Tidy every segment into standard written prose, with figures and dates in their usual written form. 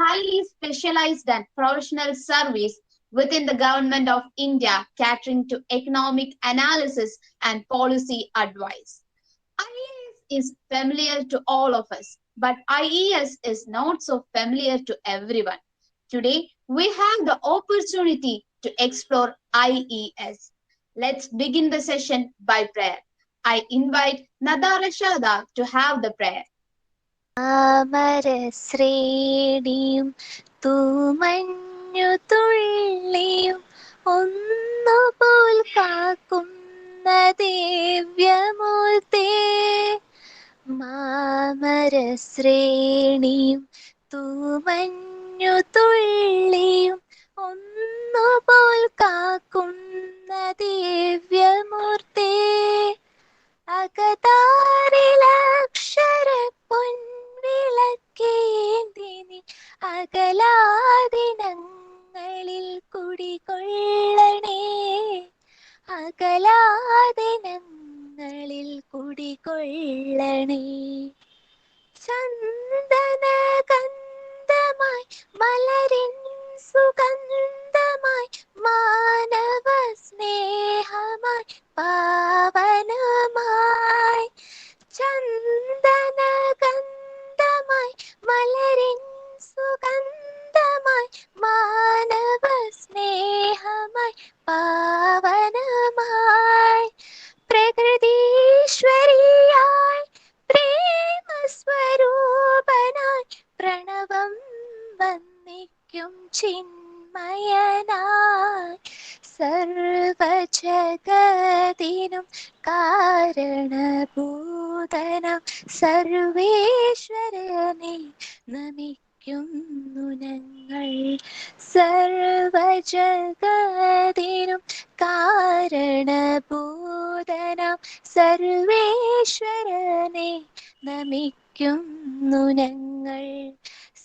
highly specialized and professional service within the government of India, catering to economic analysis and policy advice. IES is familiar to all of us, but IES is not so familiar to everyone. Today, we have the opportunity to explore IES. Let's begin the session by prayer. I invite Nada Rashada to have the prayer. താമരശ്രേണിയും തൂമഞ്ഞുതുള്ളിയും ഒന്നുപോൽ കാക്കുന്ന ദിവ്യമൂർത്തേ. മാമരശ്രേണിയും തൂമഞ്ഞുതുള്ളിയും ഒന്നുപോൽ കാക്കുന്ന ദിവ്യമൂർത്തേ. അകതാരിലക്ഷര പൊൻവിളക്കേന്തിനി അകലാദിനങ്ങളിൽ കുടികൊള്ളണേ. അകലാദിനങ്ങളിൽ കുടികൊള്ളണേ. ചന്ദനഗന്ധമായി മലരിൻ സുഗന്ധമായി മാനവ സ്നേഹമായി പാവനമായി. ചന്ദനഗന്ധമായി മലരിൻ സുഗന്ധമായി മാനവ സ്നേഹമായി പാവനമായി. പ്രകൃതീശ്വരിയായി പ്രേമസ്വരൂപനായി പ്രണവം വന്ദിക്കും ചിന്മയനായി. സർവജഗതിനും കാരണഭൂതനാം സർവേശ്വരനെ നമിക്കുന്നു ഞങ്ങൾ. സർവജഗതിനും കാരണഭൂതനാം സർവേശ്വരനെ നമിക്കുന്നു ഞങ്ങൾ.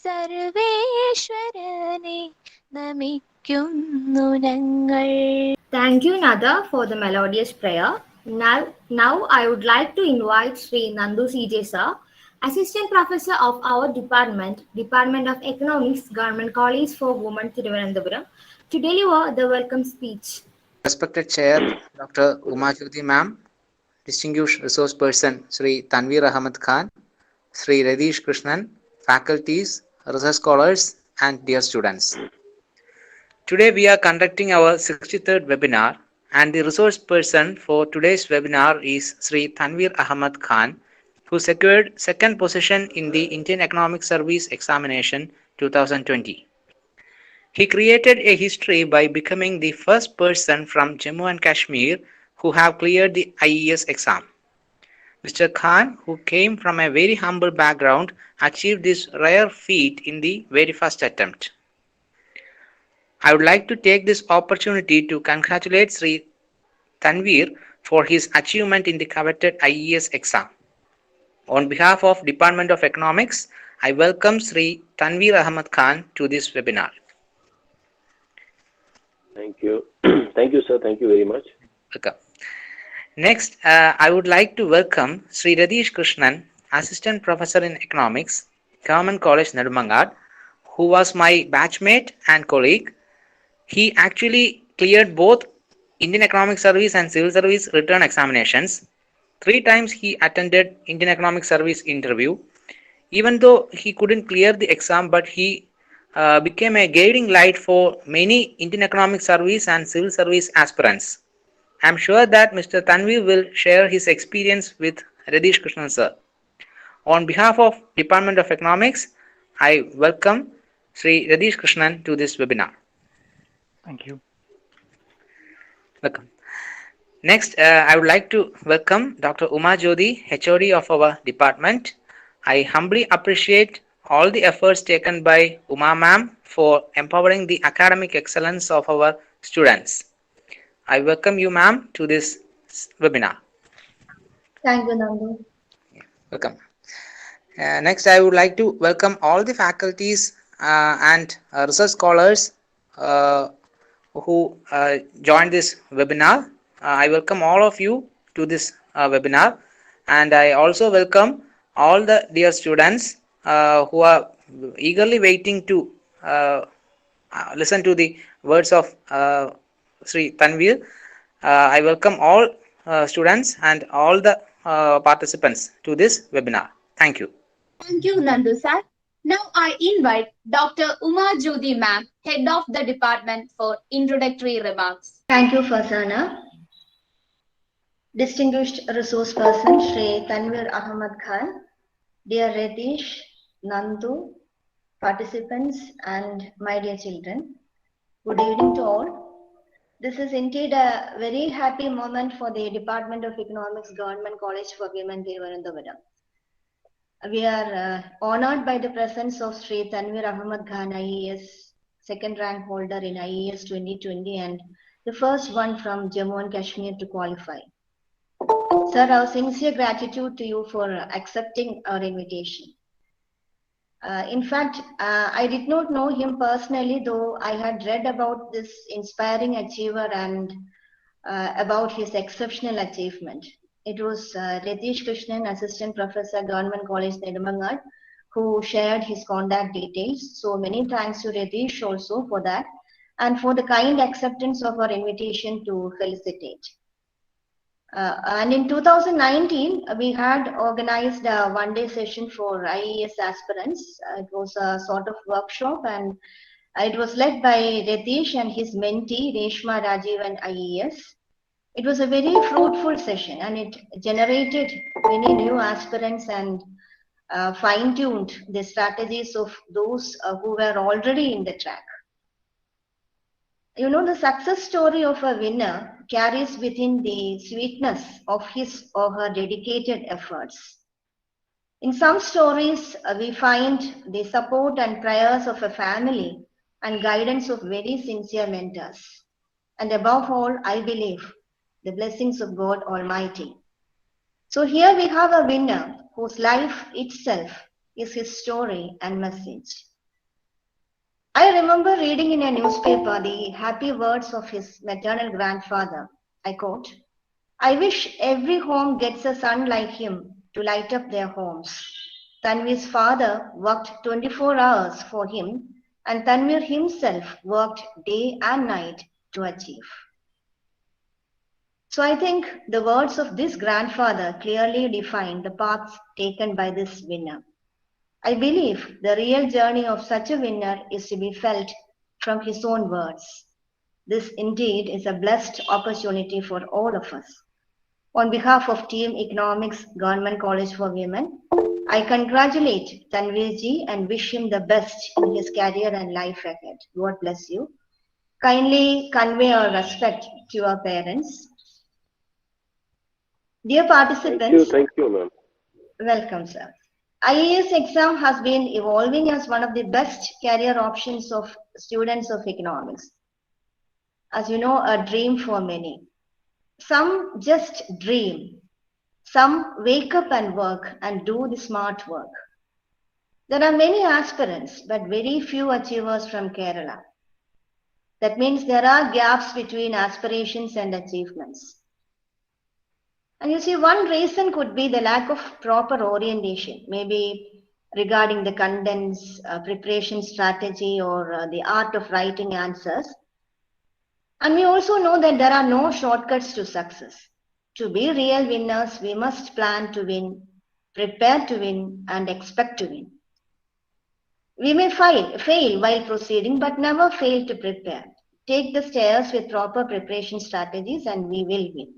സർവേശ്വരനെ നമിക്കുന്നു ഞങ്ങൾ. Thank you, Nada, for the melodious prayer. Now I would like to invite Sri Nandu CJ Sir, Assistant Professor of our Department of Economics, Government College for Women, Thiruvananthapuram, to deliver the welcome speech. Respected Chair, Dr. Umajyoti Ma'am, Distinguished Resource Person, Sri Tanveer Ahmad Khan, Sri Ratheesh Krishnan, faculties, research scholars, and dear students. Today we are conducting our 63rd webinar, and the resource person for today's webinar is Sri Tanveer Ahmad Khan, who secured second position in the Indian Economic Service Examination 2020. He created a history by becoming the first person from Jammu and Kashmir who have cleared the IES exam. Mr. Khan, who came from a very humble background, achieved this rare feat in the very first attempt. I would like to take this opportunity to congratulate Sri Tanveer for his achievement in the coveted IES exam. On behalf of Department of Economics, I welcome Sri Tanveer Ahmad Khan to this webinar. Thank you. Thank you, sir. Thank you very much. Welcome. Next, I would like to welcome Sri Ratheesh Krishnan, Assistant Professor in Economics, Government College, Nedumangad, who was my batchmate and colleague. He actually cleared both Indian Economic Service and Civil Service return examinations. 3 times he attended Indian Economic Service interview. Even though he couldn't clear the exam, but he became a guiding light for many Indian Economic Service and Civil Service aspirants. I am sure that Mr. Tanveer will share his experience with Ratheesh Krishnan sir. On behalf of Department of Economics, I welcome Sri Ratheesh Krishnan to this webinar. Thank you. Welcome. Next, I would like to welcome Dr. Umajyoti, HOD of our department. I humbly appreciate all the efforts taken by Uma ma'am for empowering the academic excellence of our students. I welcome you, ma'am, to this webinar. Thank you, Nandu. Welcome. Next, I would like to welcome all the faculties and research scholars who joined this webinar. I welcome all of you to this webinar, and I also welcome all the dear students who are eagerly waiting to listen to the words of Sri Tanveer. I welcome all students and all the participants to this webinar. Thank you. Thank you, Nandu sir. Now I invite Dr. Uma Jyoti ma'am, head of the department, for introductory remarks. Thank you, Fasana. Distinguished resource person, Shri Tanveer Ahmad Khan, dear Ratheesh, Nandu, participants, and my dear children, good evening to all. This is indeed a very happy moment for the Department of Economics Government College for Women, Thiruvananthapuram. We are honored by the presence of Shri Tanveer Ahmad Khan, IES, second rank holder in IES 2020 and the first one from Jammu and Kashmir to qualify. Sir, our sincere gratitude to you for accepting our invitation. In fact, I did not know him personally, though I had read about this inspiring achiever and about his exceptional achievement. It was Ratheesh Krishnan, Assistant Professor, Government College, Nedumangad, who shared his contact details. So many thanks to Ratheesh also for that and for the kind acceptance of our invitation to Felicitate. And in 2019, we had organized a one-day session for IES aspirants. It was a sort of workshop and it was led by Ratheesh and his mentee, Reshma Rajiv and IES. It was a very fruitful session and it generated many new aspirants and fine-tuned the strategies of those who were already in the track. You know, the success story of a winner carries within the sweetness of his or her dedicated efforts. In some stories, we find the support and prayers of a family and guidance of very sincere mentors. And above all, I believe, the blessings of God Almighty. So here we have a winner whose life itself is his story and message. I remember reading in a newspaper the happy words of his maternal grandfather. I quote, "I wish every home gets a son like him to light up their homes." Tanveer's father worked 24 hours for him and Tanveer himself worked day and night to achieve. So I think the words of this grandfather clearly define the paths taken by this winner. I believe the real journey of such a winner is to be felt from his own words. This indeed is a blessed opportunity for all of us. On behalf of Team Economics Government College for Women, I congratulate Tanveer ji and wish him the best in his career and life ahead. God bless you. Kindly convey our respect to your parents. Dear participants, Thank you, ma'am. welcome, sir. IES exam has been evolving as one of the best career options of students of economics. As you know, a dream for many. Some just dream. Some wake up and work and do the smart work. There are many aspirants, but very few achievers from Kerala. That means there are gaps between aspirations and achievements. And you see, one reason could be the lack of proper orientation, maybe regarding the contents, preparation strategy, or the art of writing answers. And we also know that there are no shortcuts to success. To be real winners, we must plan to win, prepare to win, and expect to win. We may fail while proceeding, but never fail to prepare. Take the stairs with proper preparation strategies and we will win.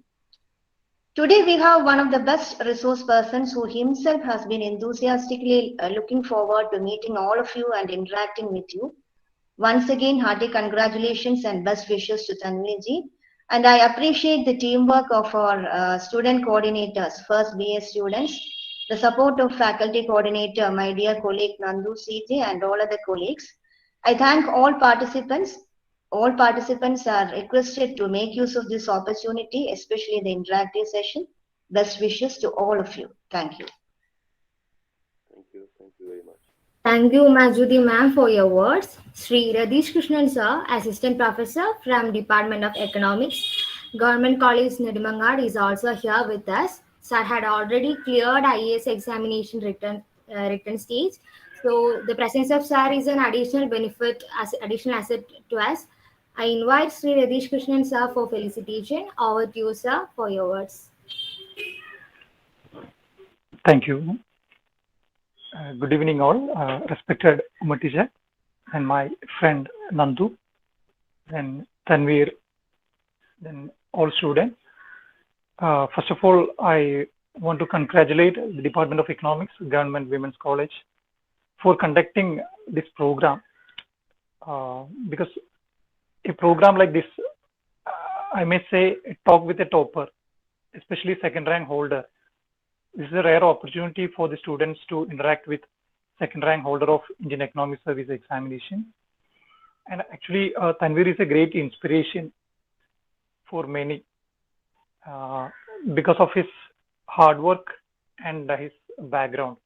Today we have one of the best resource persons who himself has been enthusiastically looking forward to meeting all of you and interacting with you. Once again, hearty congratulations and best wishes to Tanveer ji. And I appreciate the teamwork of our student coordinators, first BA students, the support of faculty coordinator, my dear colleague Nandu CJ and all other colleagues. I thank all participants. All participants are requested to make use of this opportunity, especially the interactive session. Best wishes to all of you. Thank you. Thank you very much. Thank you, Majudi ma'am, for your words. Sri Ratheesh Krishnan sir, Assistant Professor from Department of Economics, Government College Nedumangad, is also here with us. Sir had already cleared IES examination written stage. So the presence of sir is an additional benefit, as additional asset to us. I invite Sri Ratheesh Krishnan sir for felicitation. Over to you, sir, for your words. Thank you. Good evening, all. Respected Umatija and my friend Nandu, then Tanveer, then all students. First of all, I want to congratulate the Department of Economics, Government Women's College, for conducting this program. Because a program like this, I may say, a talk with a topper, especially second rank holder. This is a rare opportunity for the students to interact with second rank holder of Indian Economic Service examination. And actually, Tanveer is a great inspiration for many because of his hard work and his background.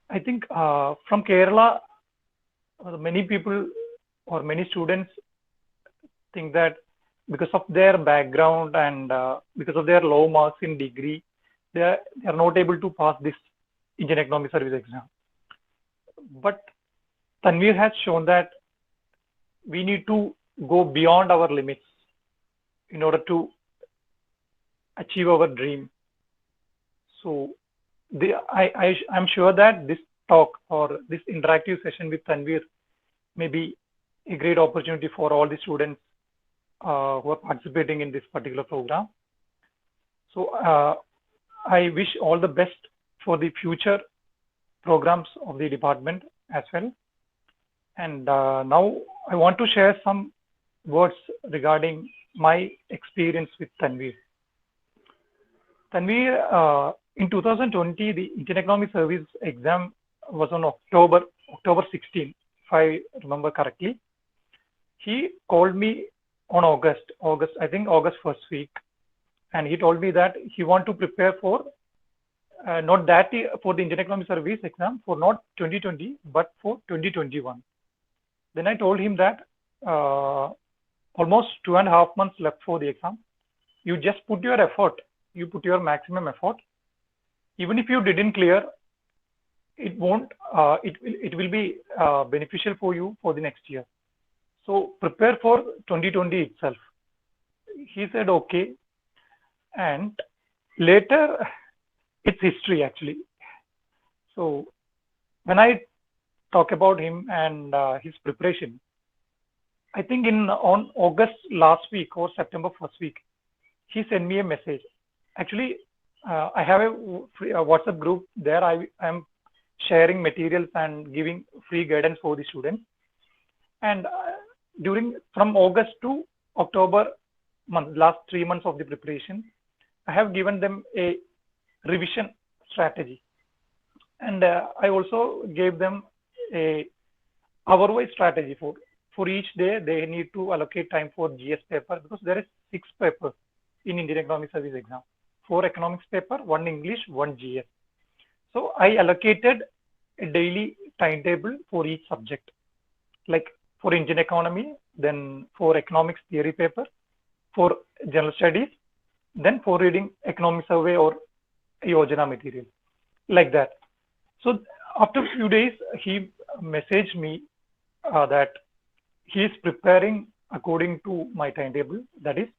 I think from Kerala, many people or many students think that because of their background and because of their low marks in degree, they are not able to pass this Indian Economic Service exam. But Tanveer has shown that we need to go beyond our limits in order to achieve our dream. So I'm sure that this talk or this interactive session with Tanveer may be a great opportunity for all the students who are participating in this particular program. So I wish all the best for the future programs of the department as well. And now I want to share some words regarding my experience with Tanveer. Tanveer, in 2020, the Indian Economic Service exam was on October 16, if I remember correctly. He called me on August, I think August first week, and he told me that he want to prepare for not that for the Indian Economic Service exam for not 2020 but for 2021. Then I told him that almost 2.5 months left for the exam. You just put your effort, you put your maximum effort. Even if you didn't clear, it won't. It will be beneficial for you for the next year. So prepare for 2020 itself. He said okay, and later it's history actually. So when I talk about him and his preparation, I think on August last week or September first week, he sent me a message. Actually, I have a WhatsApp group there. I am sharing materials and giving free guidance for the students. And from August to October month, last 3 months of the preparation, I have given them a revision strategy. And I also gave them a hour-wise strategy for each day. They need to allocate time for GS paper because there is 6 papers in Indian Economic Service exam. 4 economics paper, 1 English, 1 GS. So I allocated a daily timetable for each subject, like for Indian economy, then for economics theory paper, for general studies, then for reading economic survey or Yojana material, like that. So after a few days, he messaged me that he is preparing according to my timetable. That is,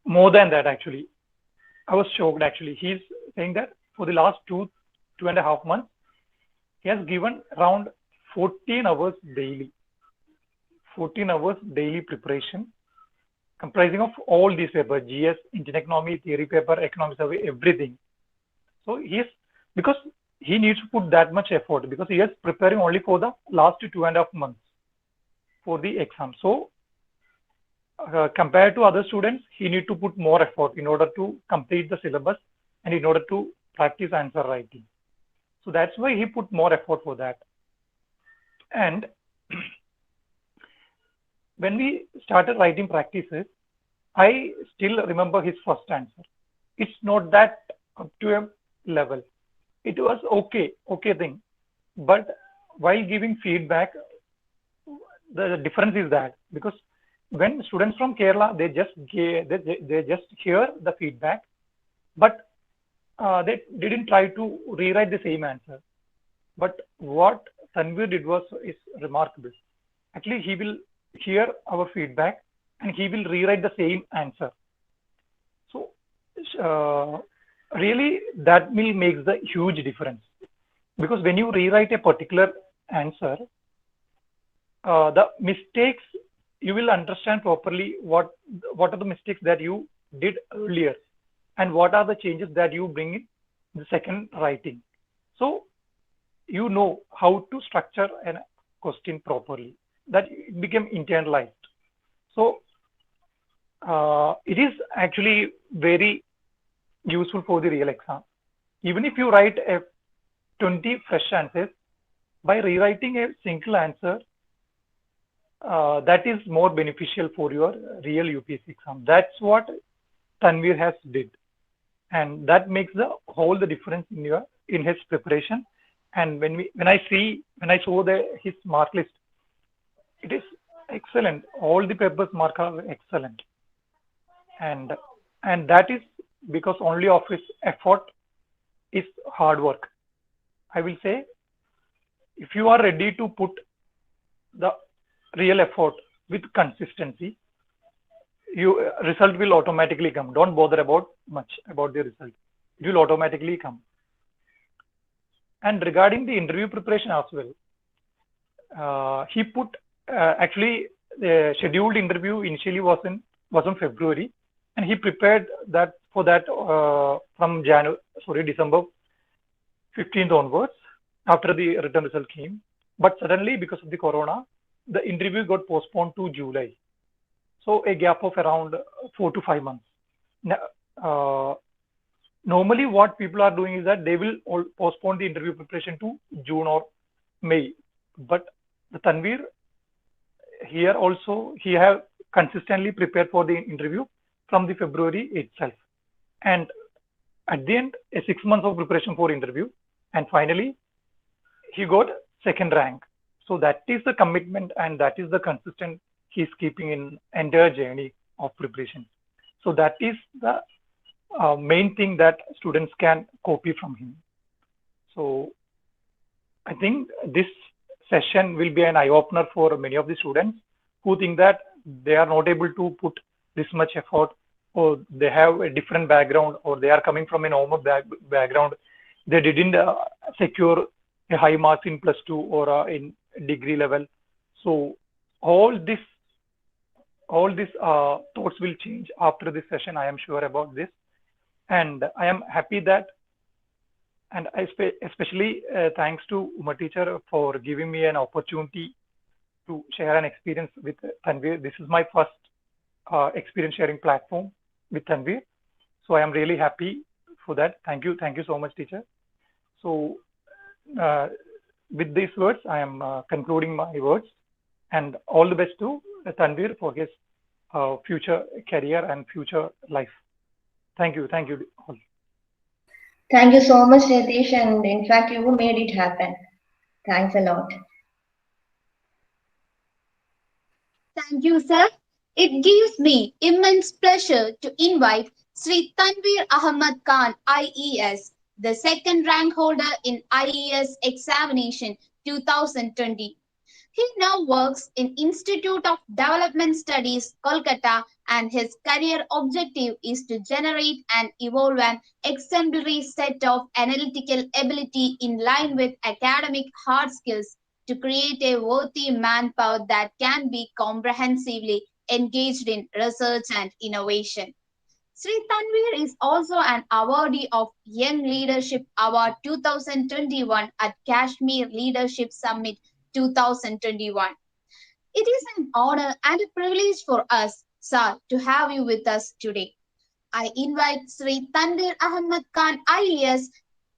more than that actually. I was shocked actually. He's saying that for the last 2.5 months, he has given around 14 hours daily. 14 hours daily preparation, comprising of all these papers, GS, Indian economy, theory paper, economic survey, everything. So because he needs to put that much effort because he is preparing only for the last 2.5 months for the exam. So compared to other students, he need to put more effort in order to complete the syllabus and in order to practice answer writing. So that's why he put more effort for that. And when we started writing practices, I still remember his first answer. It's not that up to a level. It was okay thing. But while giving feedback, the difference is that because when students from Kerala, they just hear the feedback, but they didn't try to rewrite the same answer. But what Tanveer did is remarkable. Actually, he will hear our feedback and he will rewrite the same answer. So really that will make the huge difference, because when you rewrite a particular answer, the mistakes, you will understand properly what are the mistakes that you did earlier and what are the changes that you bring in the second writing. So you know how to structure a question properly. That it became internalized. So it is actually very useful for the real exam. Even if you write 20 fresh answers, by rewriting a single answer, that is more beneficial for your real UPSC exam. That's what Tanveer has did, and that makes the difference in his preparation. And when I saw his mark list, it is excellent. All the papers mark are excellent, and that is because only of his effort is hard work. I will say, if you are ready to put the real effort with consistency, your result will automatically come. Don't bother much about the result. It will automatically come. And regarding the interview preparation as well, he put actually the scheduled interview initially was in February, and he prepared that from December 15th onwards, after the written result came. But suddenly, because of the corona, the interview got postponed to July. So a gap of around 4 to 5 months. Normally what people are doing is that they will postpone the interview preparation to June or May. But the Tanveer, here also, he have consistently prepared for the interview from the February itself. And at the end, a 6 months of preparation for interview. And finally, he got second rank. So that is the commitment and that is the consistent he's keeping in entire journey of preparation. So that is the main thing that students can copy from him. So I think this session will be an eye-opener for many of the students who think that they are not able to put this much effort, or they have a different background, or they are coming from a normal background. They didn't secure a high marks in +2 or in degree level. So all these thoughts will change after this session. I am sure about this, and I am happy that, and I especially thanks to Uma teacher for giving me an opportunity to share an experience with Tanveer. This is my first experience sharing platform with Tanveer, so I am really happy for that. Thank you so much, teacher. So with these words, I am concluding my words, and all the best to Tanveer for his future career and future life. Thank you all. Thank you so much, Ratheesh, and in fact, you made it happen. Thanks a lot. Thank you, sir. It gives me immense pleasure to invite Sri Tanveer Ahmad Khan, IES, the second rank holder in IES examination 2020. He now works in Institute of Development Studies, Kolkata, and his career objective is to generate and evolve an exemplary set of analytical ability in line with academic hard skills to create a worthy manpower that can be comprehensively engaged in research and innovation. Sri Tanveer is also an awardee of Young Leadership Award 2021 at Kashmir Leadership Summit 2021. It is an honor and a privilege for us, sir, to have you with us today. I invite Sri Tanveer Ahmad Khan, IES,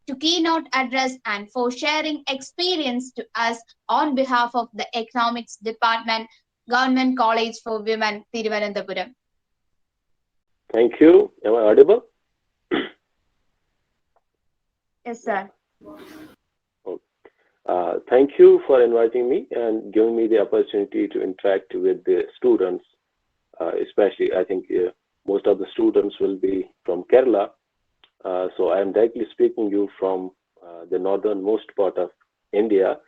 to keynote address and for sharing experience to us on behalf of the Economics Department, Government College for Women, Thiruvananthapuram. Thank you. Am I audible? Yes, sir. Thank you for inviting me and giving me the opportunity to interact with the students. Especially, I think most of the students will be from Kerala. So I am directly speaking you from the northernmost part of India.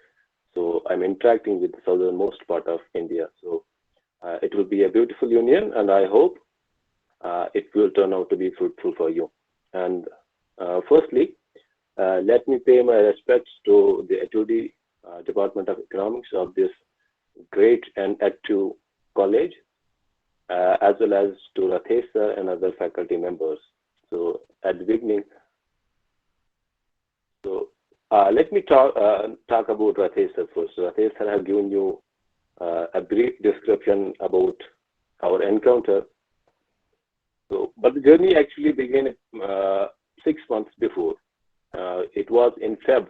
So I'm interacting with the southernmost part of India. So it will be a beautiful union, and I hope it will turn out to be fruitful for you. And firstly, let me pay my respects to the HOD Department of Economics of this great and active college, as well as to Ratheesh sir and other faculty members. So at the beginning, let me talk about Ratheesh sir first. Ratheesh sir have given you a brief description about our encounter. So, but the journey actually began 6 months before. It was in Feb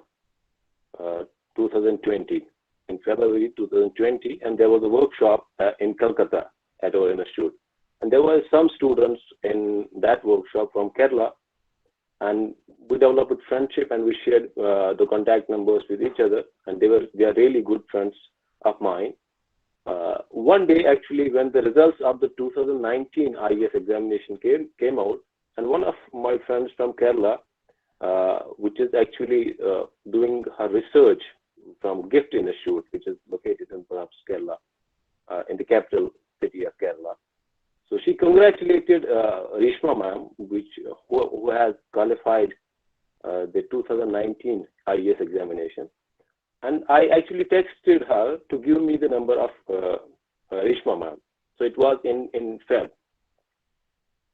2020, in February 2020, and there was a workshop in Calcutta at our institute. And there were some students in that workshop from Kerala, and we developed friendship, and we shared the contact numbers with each other, and they are really good friends of mine. One day, actually, when the results of the 2019 IES examination came out, and one of my friends from Kerala, which is actually doing her research from GIFT Institute, which is located in perhaps Kerala, in the capital city of Kerala. So she congratulated Reshma ma'am, who has qualified the 2019 IES examination. And I actually texted her to give me the number of Reshma ma'am. So it was in Feb.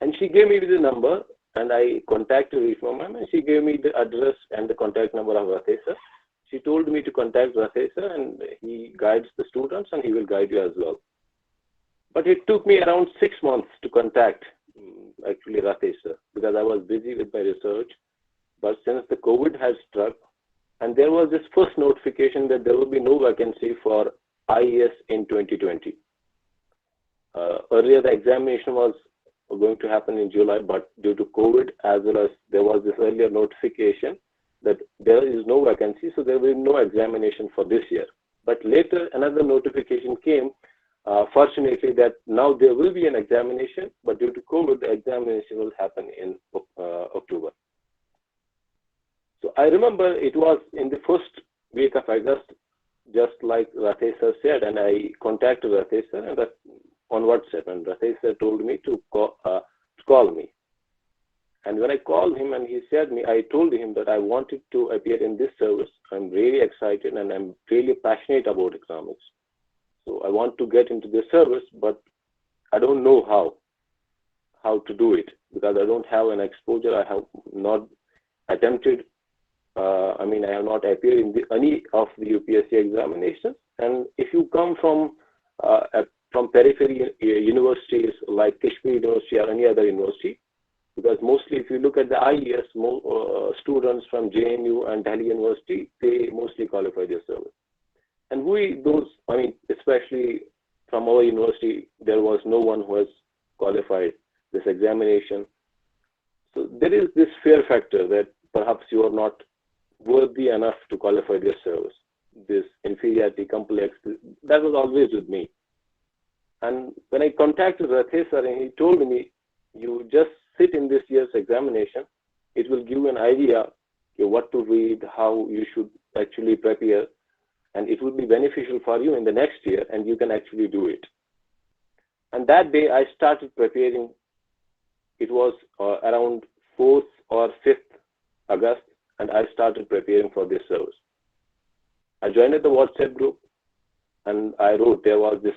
And she gave me the number, and I contacted Reshma ma'am, and she gave me the address and the contact number of Ratheesh sir. She told me to contact Ratheesh sir, and he guides the students, and he will guide you as well. But it took me around 6 months to contact actually Ratheesh sir, because I was busy with my research. But since the COVID has struck, and there was this first notification that there will be no vacancy for IES in 2020. Earlier, the examination was going to happen in July, but due to COVID, as well as there was this earlier notification that there is no vacancy, so there will be no examination for this year. But later, another notification came, fortunately, that now there will be an examination, but due to COVID, the examination will happen in October. So I remember it was in the first week of August, just like Ratheesh sir said, and I contacted Ratheesh sir and on WhatsApp, and Ratheesh sir told me to call me. And when I called him and he said me, I told him that I wanted to appear in this service. I'm really excited and I'm really passionate about economics. So I want to get into this service, but I don't know how to do it, because I don't have an exposure. I have not attempted. I have not appeared in any of the UPSC examinations. And if you come from periphery universities like Kashmir University or any other university, because mostly if you look at the IES, students from JNU and Delhi University, they mostly qualify their service. And especially from our university, there was no one who has qualified this examination. So there is this fear factor that perhaps you are not worthy enough to qualify their service. This inferiority complex, that was always with me. And when I contacted Ratheesh sir, and he told me, you just sit in this year's examination, it will give you an idea what to read, how you should actually prepare, and it will be beneficial for you in the next year, and you can actually do it. And that day I started preparing. It was around 4th or 5th August, and I started preparing for this service. I joined the WhatsApp group, and I wrote, there was this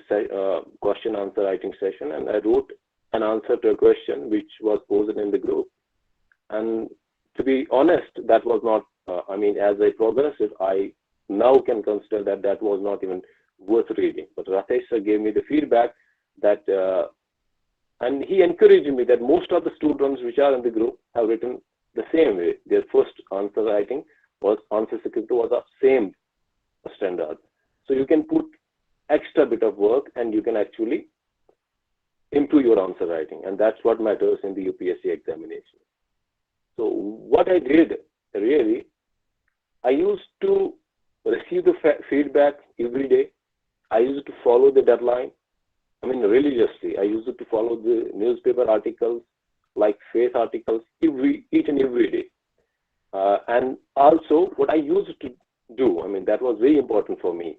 question answer writing session, and I wrote an answer to a question which was posed in the group. And to be honest, that was not, as I progressed, I now can consider that was not even worth reading. But Ratheesh sir gave me the feedback that, and he encouraged me that most of the students which are in the group have written the same way. Their first answer writing was, answer script was of same standard. So you can put extra bit of work and you can actually improve your answer writing. And that's what matters in the UPSC examination. So what I did, really, I used to receive the feedback every day. I used to follow the deadline. Religiously. I used to follow the newspaper articles, like faith articles, each and every day. And also, what I used to do. I mean, that was very important for me.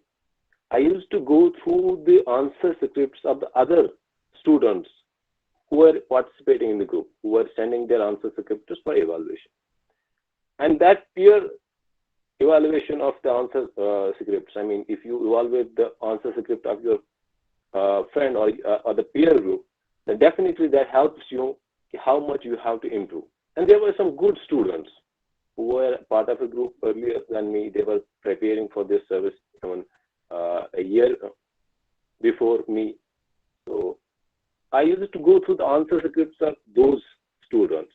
I used to go through the answer scripts of the other students who were participating in the group, who were sending their answer scripts for evaluation. And that peer evaluation of the answer scripts, I mean, if you evaluate the answer script of your friend or the peer group, then definitely that helps you how much you have to improve. And there were some good students who were part of a group earlier than me. They were preparing for this service a year before me. So I used to go through the answer scripts of those students.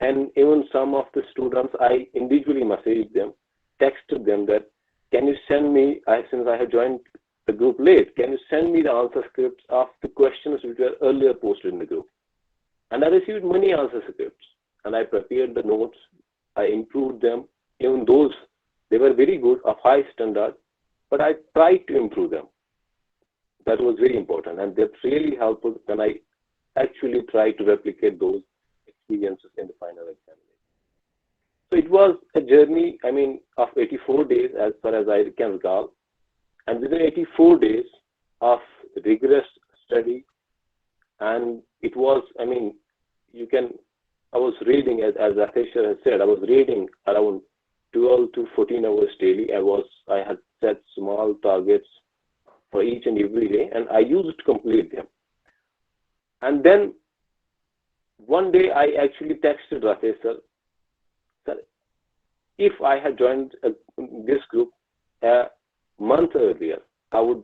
And even some of the students, I individually messaged them, texted them that, can you send me, since I have joined the group late, can you send me the answer scripts of the questions which were earlier posted in the group? And I received many answer scripts, and I prepared the notes. I improved them. Even those, they were very good, of high standard, but I tried to improve them. That was very important, and that's really helpful when I actually try to replicate those experiences in the final examination. So it was a journey, I mean, of 84 days as far as I can recall. And within 84 days of rigorous study, and it was, I mean, I was reading, as Ratheesh has said, I was reading around 12 to 14 hours daily. I had set small targets for each and every day, and I used to complete them. And then one day I actually texted Ratheesh, sir, if I had joined this group a month earlier, I would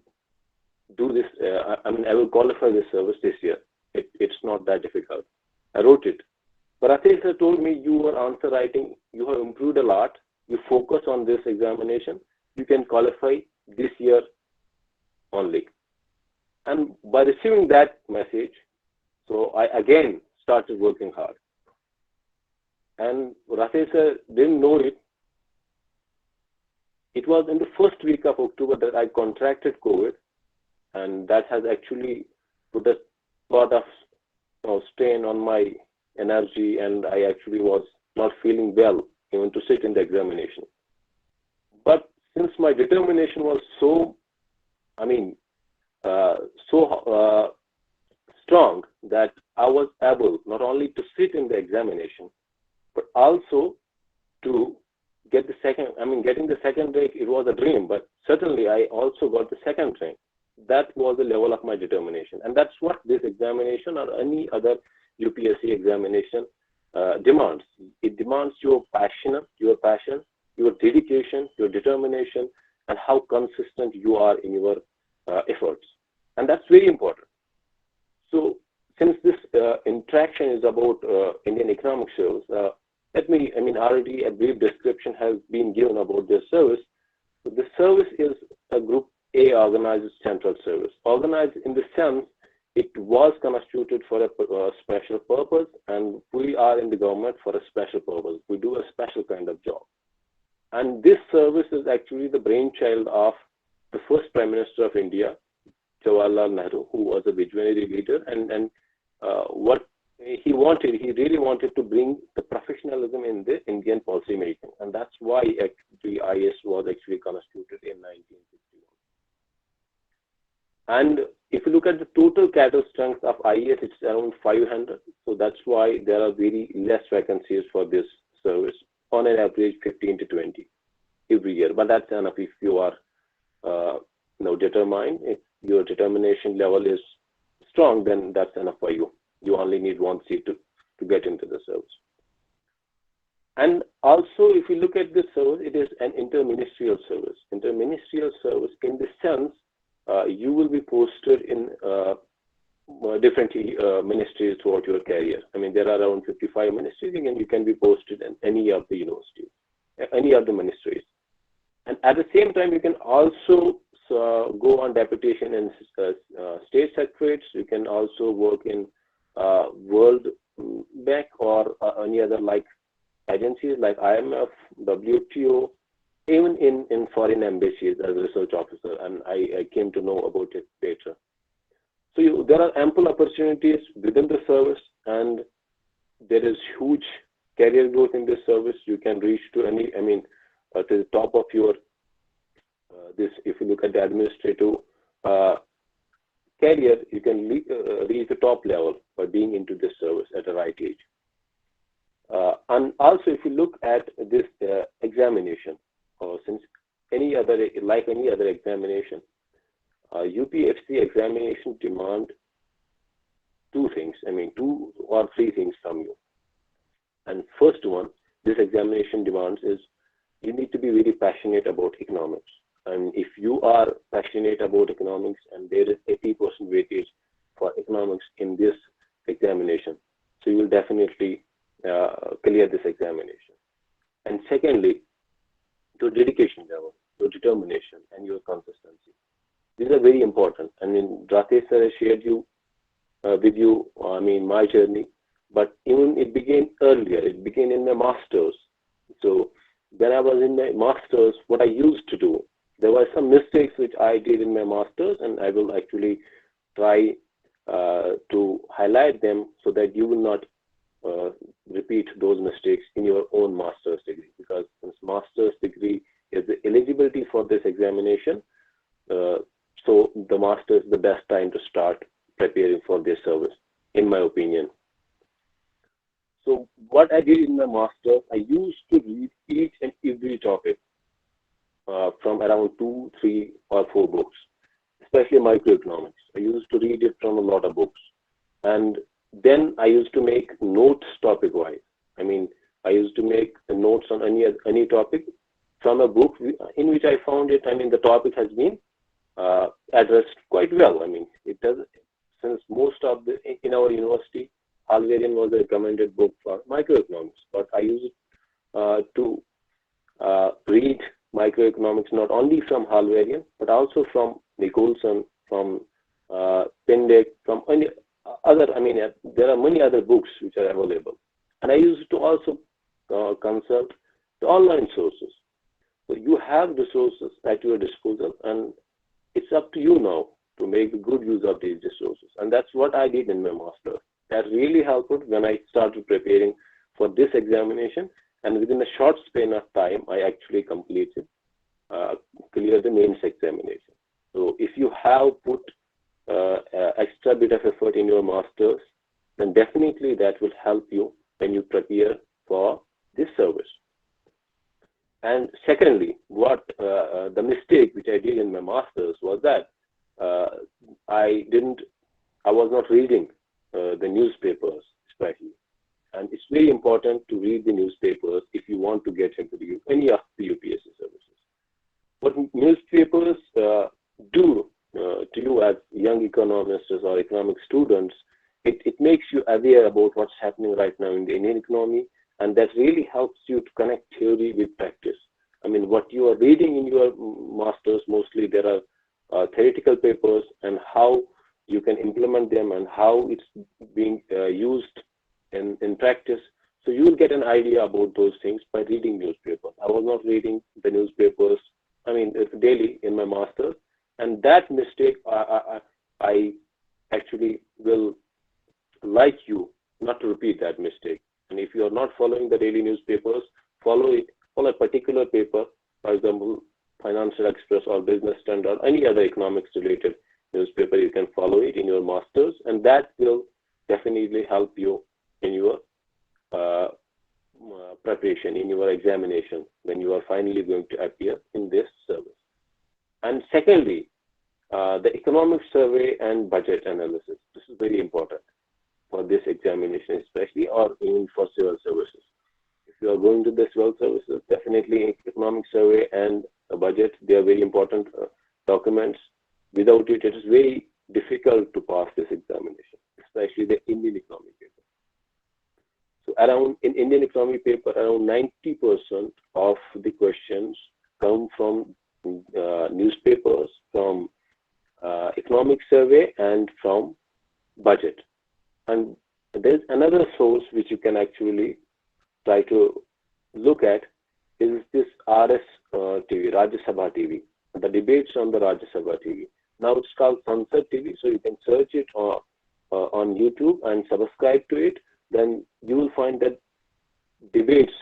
do this, I will qualify this service this year. It's not that difficult. I wrote it. But Ratheesh sir told me, your answer writing, you have improved a lot. You focus on this examination. You can qualify this year only. And by receiving that message, so I again started working hard. And Ratheesh sir didn't know it. It was in the first week of October that I contracted COVID, and that has actually put a lot of strain on my energy, and I actually was not feeling well even to sit in the examination. But since my determination was so, strong that I was able not only to sit in the examination, but also to get the second, getting the second rank, it was a dream, but certainly I also got the second rank. That was the level of my determination. And that's what this examination or any other UPSC examination demands. It demands your passion, your dedication, your determination, and how consistent you are in your efforts. And that's very important. So since this interaction is about Indian economic service, already a brief description has been given about this service. So the service is a Group A organized central service. Organized in the sense it was constituted for a special purpose, and we are in the government for a special purpose. We do a special kind of job. And this service is actually the brainchild of the first Prime Minister of India, Jawaharlal Nehru, who was a visionary leader, and what he really wanted to bring the professionalism in the Indian policy making, and that's why actually IES was actually constituted in 1961. And if you look at the total cadre strength of IES, it's around 500. So that's why there are very less vacancies for this service, on an average 15 to 20 every year. But that's enough if you are determined. If your determination level is strong, then that's enough for you. You only need one seat to get into the service. And also, if you look at this service, it is an interministerial service. Interministerial service in the sense you will be posted in different ministries throughout your career. There are around 55 ministries, and you can be posted in any of the universities, any of the ministries. And at the same time, you can also go on deputation in state secretaries. You can also work in World Bank or any other like agencies like IMF, WTO, even in foreign embassies as a research officer, and I came to know about it later. So there are ample opportunities within the service, and there is huge career growth in this service. You can reach to to the top of your this, if you look at the administrative career, you can reach the top level by being into this service at the right age. And also, if you look at this examination, since any other examination, UPFC examination demand two or three things from you. And first one, this examination demands is you need to be very passionate about economics. And if you are passionate about economics and there is 80% weightage for economics in this examination, so you will definitely clear this examination. And secondly, your dedication level, your determination, and your consistency. These are very important. I mean, Ratheesh sir has shared with you, my journey, but even it began earlier. It began in my master's. So when I was in my master's, what I used to do, there were some mistakes which I did in my master's, and I will actually try to highlight them so that you will not repeat those mistakes in your own master's degree, because since master's degree is the eligibility for this examination, so the master's is the best time to start preparing for this service, in my opinion. So what I did in my master's, I used to read each and every topic from around 2, 3, or 4 books, especially microeconomics. I used to read it from a lot of books. And then I used to make notes topic-wise. I mean, I used to make notes on any topic from a book in which I found it. I mean, the topic has been addressed quite well. I mean, it does, since most of in our university, Hallvarian was a recommended book for microeconomics, but I used to read microeconomics not only from Hallvarian, but also from Nicholson, from Pendek, from any other, there are many other books which are available. And I used to also consult the online sources. So you have resources at your disposal, and it's up to you now to make good use of these resources. And that's what I did in my master's. That really helped when I started preparing for this examination. And within a short span of time, I actually cleared the mains examination. So if you have put extra bit of effort in your master's, then definitely that will help you when you prepare for this service. And secondly, what the mistake which I did in my master's was that I was not reading the newspapers especially. And it's very important to read the newspapers if you want to get into any of the UPSC services. What newspapers do to you as young economists or economic students, it makes you aware about what's happening right now in the Indian economy, and that really helps you to connect theory with practice. I mean, what you are reading in your masters, mostly there are theoretical papers and how you can implement them and how it's being used in practice. So you will get an idea about those things by reading newspapers. I was not reading the newspapers, daily in my master's, and that mistake, I actually will like you not to repeat that mistake. And if you are not following the daily newspapers, follow a particular paper, for example, Financial Express or Business Standard, any other economics related newspaper, you can follow it in your masters, and that will definitely help you in your preparation, in your examination, when you are finally going to appear in this service. And secondly, the economic survey and budget analysis. This is very important for this examination, especially, or even for civil services. If you are going to the civil services, definitely economic survey and a budget, they are very important documents. Without it, it is very difficult to pass this examination, especially the Indian economy paper. So in Indian economy paper, around 90% of the questions come from newspapers, from economic survey, and from budget. And there's another source which you can actually try to look at is this RS TV, Rajya Sabha TV, the debates on the Rajya Sabha TV. Now it's called Sansad TV, so you can search it on YouTube and subscribe to it. Then you will find that debates,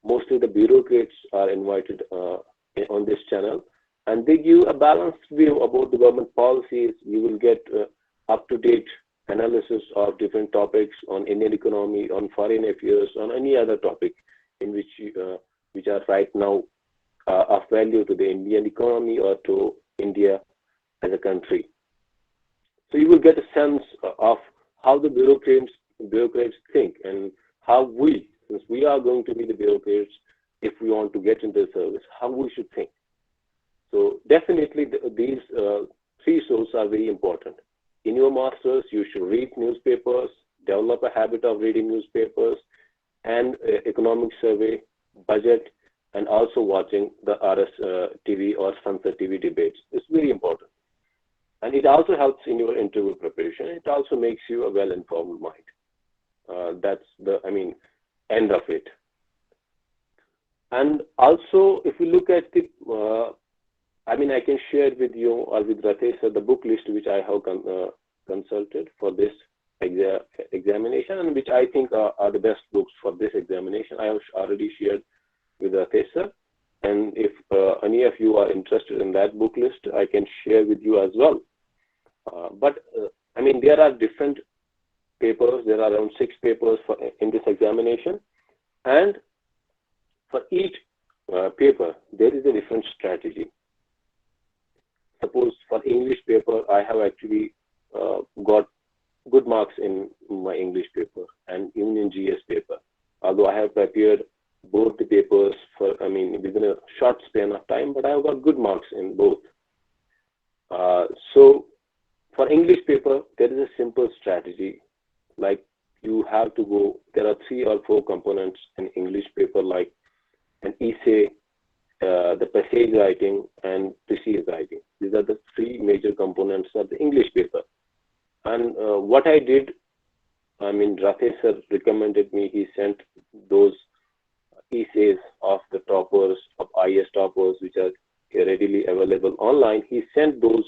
mostly the bureaucrats are invited on this channel, and they give a balanced view about the government policies. You will get up-to-date analysis of different topics on Indian economy, on foreign affairs, on any other topic in which are right now of value to the Indian economy or to India as a country. So you will get a sense of how the bureaucrats think, and how we, since we are going to be the bureaucrats, if we want to get into the service, how we should think. So definitely these three sources are very important. In your masters, you should read newspapers, develop a habit of reading newspapers, and economic survey, budget, and also watching the RS TV or Sunset TV debates. It's very important. And it also helps in your interview preparation. It also makes you a well-informed mind. That's the, end of it. And also, if you look at the, I can share with you or with Ratheesh the book list which I have consulted for this examination, and which I think are the best books for this examination. I have already shared with Ratheesh, and if any of you are interested in that book list, I can share with you as well. But there are different papers. There are around 6 papers in this examination, and for each paper, there is a different strategy. Suppose for English paper, I have actually got good marks in my English paper and even in GS paper. Although I have prepared both the papers for, within a short span of time, but I have got good marks in both. So for English paper, there is a simple strategy. Like you have to go, there are 3 or 4 components in English paper, like an essay, the passage writing, and thesis writing. These are the 3 major components of the English paper. And what I did, Ratheesh sir recommended me, he sent those essays of the toppers, of IES toppers, which are readily available online. He sent those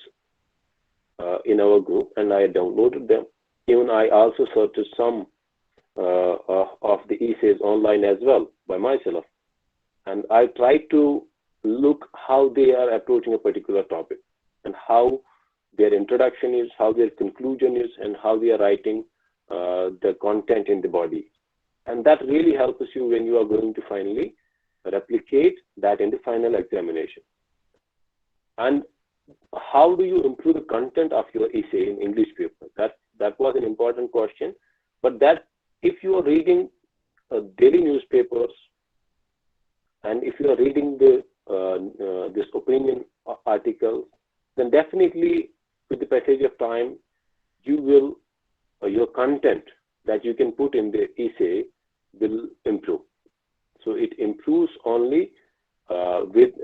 in our group, and I downloaded them. Even I also searched some of the essays online as well by myself. And I tried to look how they are approaching a particular topic, and how their introduction is, how their conclusion is, and how they are writing the content in the body. And that really helps you when you are going to finally replicate that in the final examination. And how do you improve the content of your essay in English paper? That was an important question. But that, if you are reading daily newspapers, and if you are reading this opinion article, then definitely with the passage of time, you will, your content that you can put in the essay will improve. So it improves only with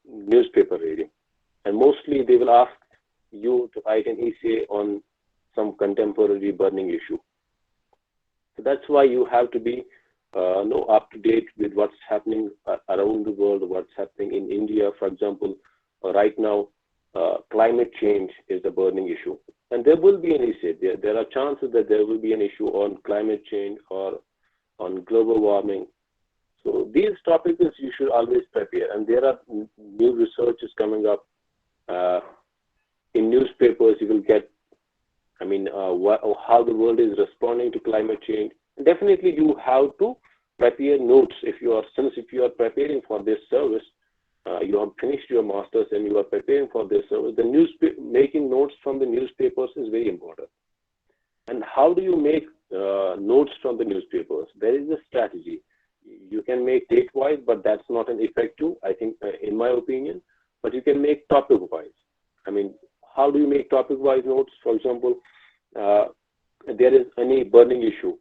newspaper reading. And mostly they will ask you to write an essay on some contemporary burning issue. So that's why you have to be up to date with what's happening around the world, what's happening in India. For example, right now, climate change is a burning issue. And there will be an issue. There are chances that there will be an issue on climate change or on global warming. So these topics you should always prepare. And there are new researches coming up. In newspapers, you will get, how the world is responding to climate change. Definitely, you have to prepare notes. Since you are preparing for this service, you have finished your masters and you are preparing for this service, making notes from the newspapers is very important. And how do you make notes from the newspapers? There is a strategy. You can make date-wise, but that's not an effective, I think, in my opinion. But you can make topic-wise. How do you make topic-wise notes? For example, there is any burning issue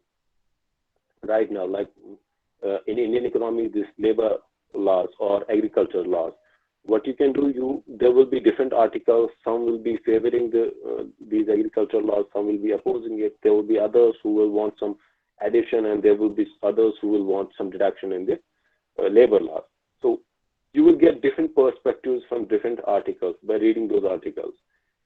right now, like in Indian economy, this labor laws or agriculture laws. What you can do, there will be different articles. Some will be favoring these agriculture laws. Some will be opposing it. There will be others who will want some addition, and there will be others who will want some deduction in the labor laws. So you will get different perspectives from different articles by reading those articles.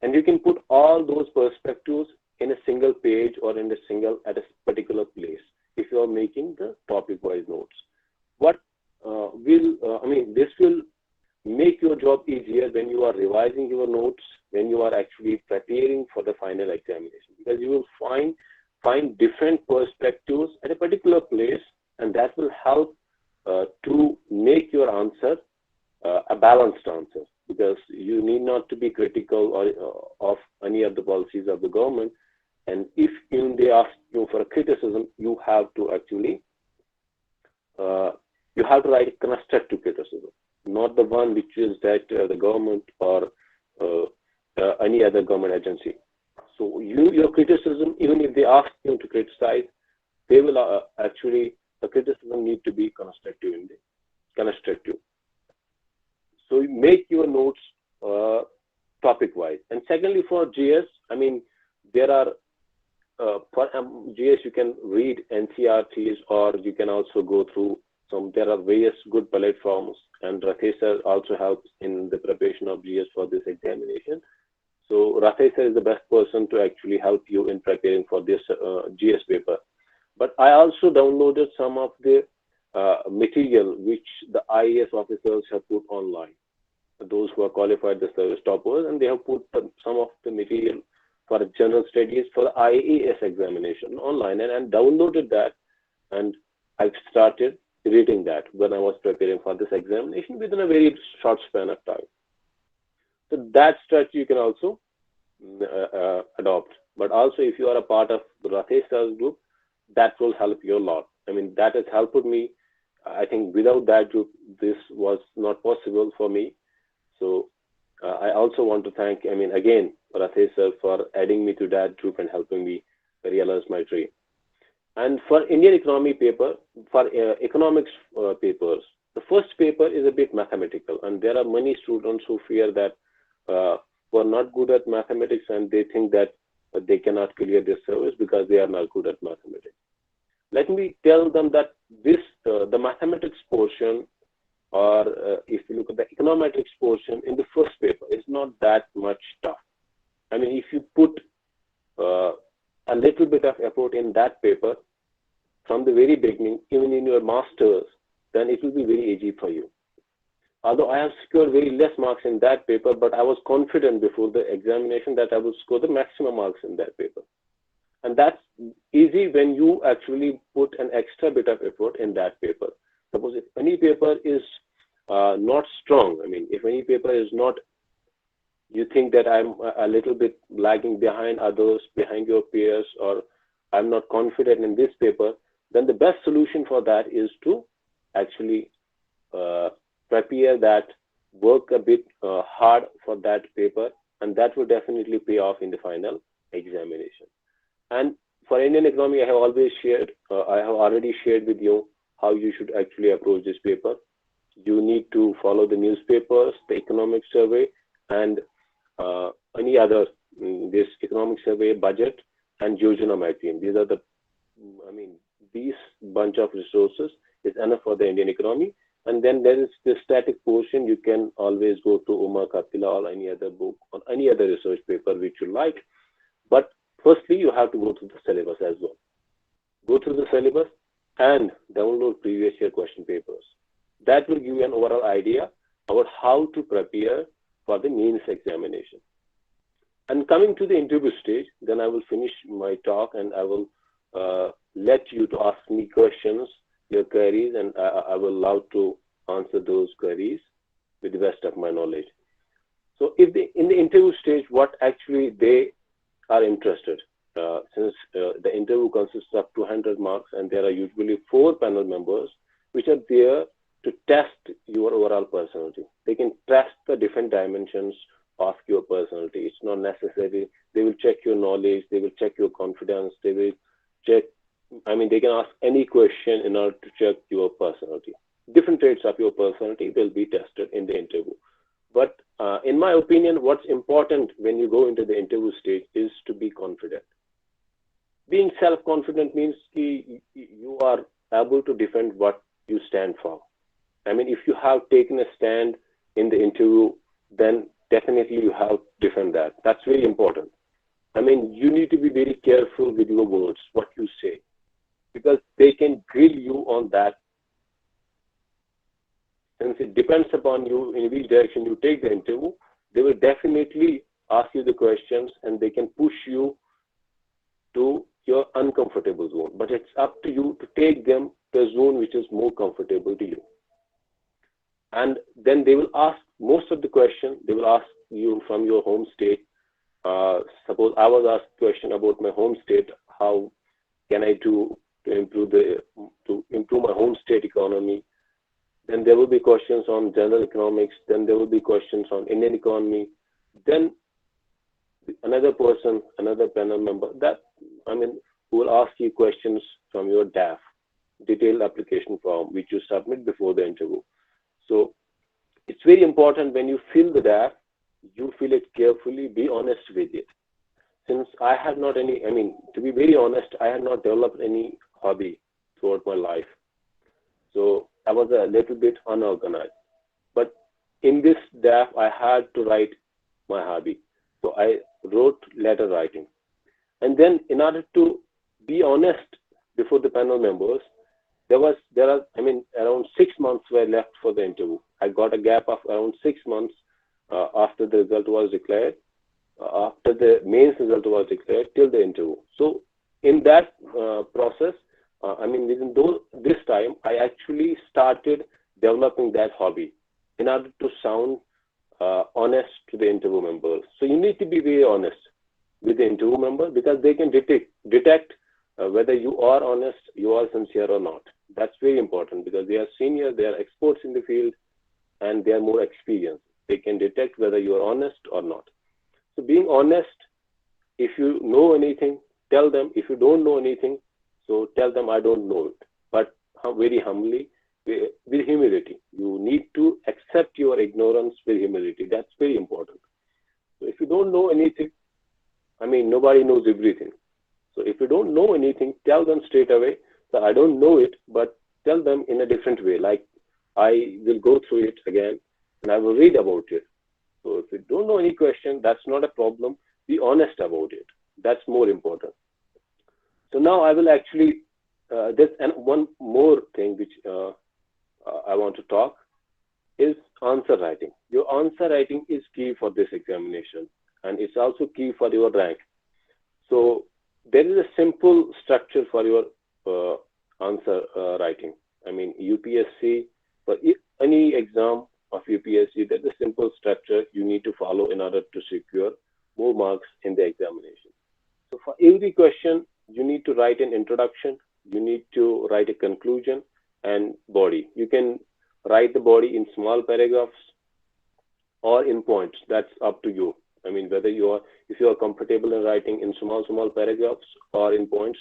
And you can put all those perspectives in a single page or at a particular place if you are making the topic-wise notes. This will make your job easier when you are revising your notes, when you are actually preparing for the final examination, because you will find different perspectives at a particular place, and that will help to make your answer a balanced answer, because you need not to be critical of any of the policies of the government. And if even they ask you for a criticism, you have to actually write constructive criticism, not the one which is that the government or any other government agency. So your criticism, even if they ask you to criticize, they will actually, the criticism need to be constructive. So you make your notes topic-wise. And secondly, for GS, I mean, there are, for GS, you can read NCRTs, or you can also go through there are various good platforms, and Ratheesh also helps in the preparation of GS for this examination. So Ratheesh is the best person to actually help you in preparing for this GS paper. But I also downloaded some of the material which the IES officers have put online, those who are qualified the service toppers, and they have put some of the material for general studies for the IES examination online, and downloaded that, and I've started reading that when I was preparing for this examination within a very short span of time. So that strategy you can also adopt. But also, if you are a part of the Ratheesh group, that will help you a lot. I mean, that has helped me. I think without that group, this was not possible for me. So I also want to thank, I mean, again, Ratheesh for adding me to that group and helping me realize my dream. And for Indian economy paper, for economics papers, the first paper is a bit mathematical, and there are many students who fear that who are not good at mathematics, and they think that they cannot clear this service because they are not good at mathematics. Let me tell them that this the mathematics portion, or if you look at the econometrics portion in the first paper, is not that much tough. I mean, if you put a little bit of effort in that paper from the very beginning, even in your masters, then it will be very easy for you. Although I have scored very less marks in that paper, but I was confident before the examination that I would score the maximum marks in that paper. And that's easy when you actually put an extra bit of effort in that paper. Suppose if any paper is not strong, I mean, if any paper is not, you think that I'm a little bit lagging behind others, behind your peers, or I'm not confident in this paper, then the best solution for that is to actually prepare that, work a bit hard for that paper, and that will definitely pay off in the final examination. And for Indian economy, I have always shared, I have already shared with you how you should actually approach this paper. You need to follow the newspapers, the economic survey, and any other, this economic survey, budget, and Yojana magazine. These are the, I mean, these bunch of resources is enough for the Indian economy. And then there is the static portion. You can always go to Umar Kapila or any other book or any other research paper which you like. But firstly, you have to go through the syllabus as well. Go through the syllabus and download previous year question papers. That will give you an overall idea about how to prepare for the mains examination. And coming to the interview stage, then I will finish my talk and I will let you to ask me questions, your queries, and I will allow to answer those queries with the best of my knowledge. So if in the interview stage, what actually they are interested, since the interview consists of 200 marks and there are usually 4 panel members which are there to test your overall personality. They can test the different dimensions of your personality. It's not necessary. They will check your knowledge. They will check your confidence. They will check, I mean, they can ask any question in order to check your personality. Different traits of your personality will be tested in the interview. But in my opinion, what's important when you go into the interview stage is to be confident. Being self-confident means you are able to defend what you stand for. I mean, if you have taken a stand in the interview, then definitely you have to defend that. That's very important. I mean, you need to be very careful with your words, what you say, because they can grill you on that. since it depends upon you in which direction you take the interview, they will definitely ask you the questions and they can push you to your uncomfortable zone. But it's up to you to take them to a zone which is more comfortable to you. And then they will ask most of the questions, they will ask you from your home state. Suppose I was asked a question about my home state, how can I do to improve my home state economy? Then there will be questions on general economics. Then there will be questions on Indian economy. Then another person, another panel member, who will ask you questions from your DAF, detailed application form, which you submit before the interview. So it's very important when you fill the DAF, you fill it carefully, be honest with it. Since I have not any, to be very honest, I have not developed any hobby throughout my life. So I was a little bit unorganized. But in this DAF, I had to write my hobby. So I wrote letter writing. And then in order to be honest before the panel members, there are around 6 months were left for the interview. I got a gap of around 6 months after the result was declared, after the mains result was declared till the interview. So in that process, within this time, I actually started developing that hobby in order to sound honest to the interview members. So you need to be very honest with the interview member because they can detect whether you are honest, you are sincere or not. That's very important because they are senior, they are experts in the field, and they are more experienced. They can detect whether you are honest or not. So being honest, if you know anything, tell them. If you don't know anything, so tell them I don't know it. But very humbly, with humility. You need to accept your ignorance with humility. That's very important. So if you don't know anything, nobody knows everything. So if you don't know anything, tell them straight away that I don't know it, but tell them in a different way. Like I will go through it again and I will read about it. So if you don't know any question, that's not a problem. Be honest about it. That's more important. So now I will actually, there's one more thing which I want to talk is answer writing. Your answer writing is key for this examination and it's also key for your rank. So there is a simple structure for your answer writing. UPSC, for any exam of UPSC, there's a simple structure you need to follow in order to secure more marks in the examination. So for every question, you need to write an introduction, you need to write a conclusion and body. You can write the body in small paragraphs or in points. That's up to you. Whether if you are comfortable in writing in small paragraphs or in points,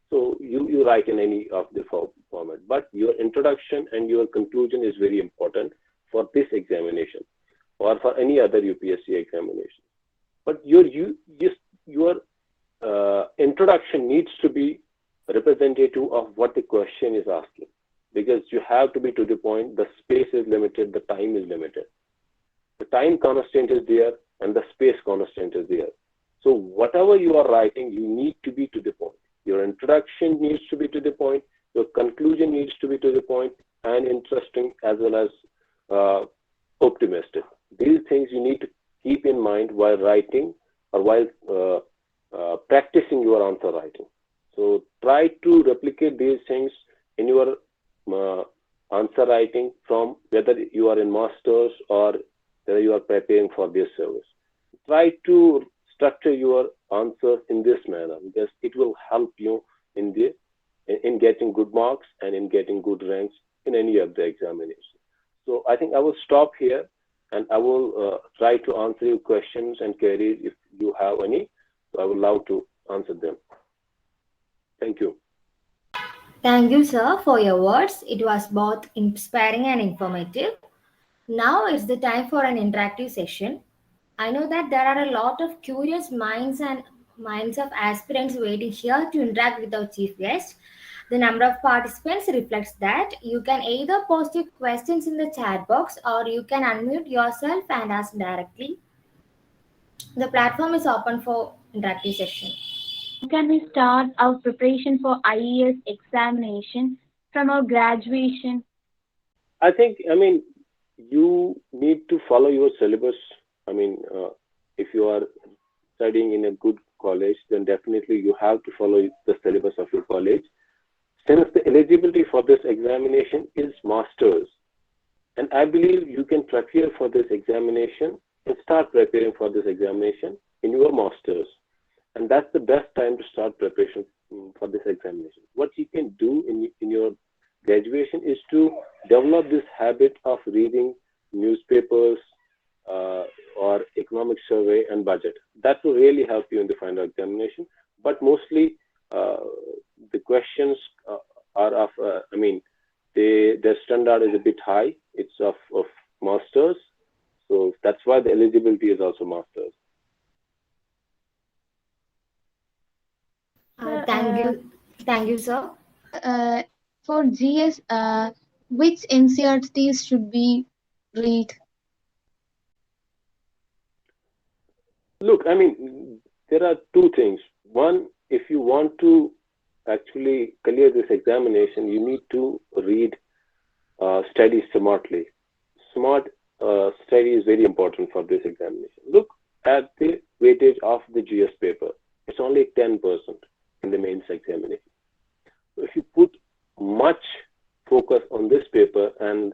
so you write in any of the format. But your introduction and your conclusion is very important for this examination or for any other UPSC examination. But your introduction needs to be representative of what the question is asking, because you have to be to the point. The space is limited, the time is limited. The time constraint is there and the space constraint is there. So whatever you are writing, you need to be to the point. Your introduction needs to be to the point, your conclusion needs to be to the point, and interesting as well as optimistic. These things you need to keep in mind while writing or while practicing your answer writing. So try to replicate these things in your answer writing from whether you are in masters or whether you are preparing for this service. Try to structure your answers in this manner because it will help you in getting good marks and in getting good ranks in any of the examinations. So I think I will stop here and I will try to answer your questions and queries if you have any. So I would love to answer them. Thank you. Thank you, sir, for your words. It was both inspiring and informative. Now it's the time for an interactive session. I know that there are a lot of curious minds of aspirants waiting here to interact with our chief guest. The number of participants reflects that. You can either post your questions in the chat box or you can unmute yourself and ask directly. The platform is open for interactive session. Can we start our preparation for IES examination from our graduation? I think, you need to follow your syllabus. I mean, if you are studying in a good college, then definitely you have to follow the syllabus of your college. Since the eligibility for this examination is masters, and I believe you can prepare for this examination and start preparing for this examination in your masters. And that's the best time to start preparation for this examination. What you can do in your graduation is to develop this habit of reading newspapers or economic survey and budget. That will really help you in the final examination. But mostly the questions are of, their standard is a bit high. It's of masters. So that's why the eligibility is also masters. Thank you, sir. For GS, which NCERTs should we read? Look, I mean, there are two things. One, if you want to actually clear this examination, you need to read study smartly. Smart study is very important for this examination. Look at the weightage of the GS paper. It's only 10% in the mains examination. So if you put much focus on this paper and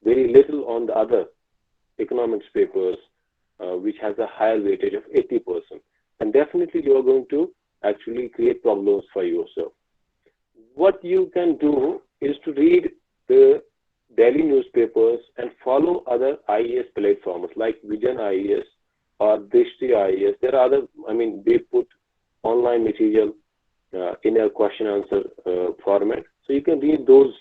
very little on the other economics papers, which has a higher weightage of 80%, and definitely you are going to actually create problems for yourself. What you can do is to read the daily newspapers and follow other IES platforms like Vision IES or Drishti IES. There are other, they put online material in a question answer format. So you can read those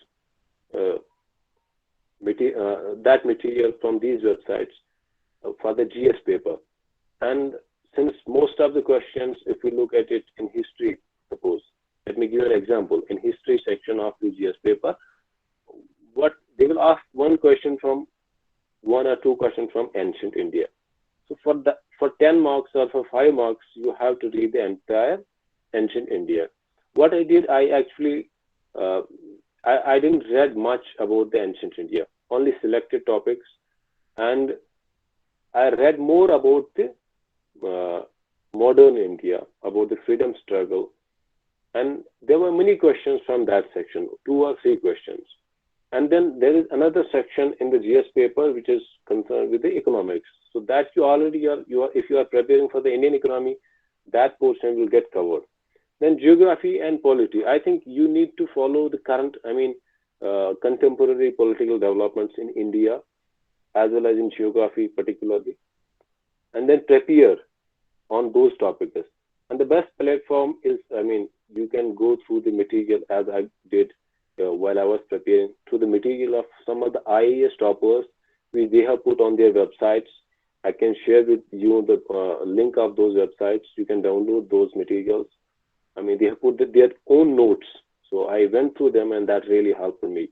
that material from these websites for the GS paper. And since most of the questions, if we look at it in history, suppose, let me give you an example. In history section of the GS paper, what they will ask one or two questions from ancient India. So for 10 marks or for 5 marks, you have to read the entire ancient India. What I did, I actually, I didn't read much about the ancient India, only selected topics, and I read more about the modern India, about the freedom struggle, and there were many questions from that section, 2 or 3 questions. And then there is another section in the GS paper which is concerned with the economics. So that you already are, if you are preparing for the Indian economy, that portion will get covered. Then geography and polity. I think you need to follow the current, contemporary political developments in India, as well as in geography particularly, and then prepare on those topics. And the best platform is, you can go through the material as I did while I was preparing, through the material of some of the IES toppers, which they have put on their websites. I can share with you the link of those websites. You can download those materials. They have put their own notes. So I went through them, and that really helped me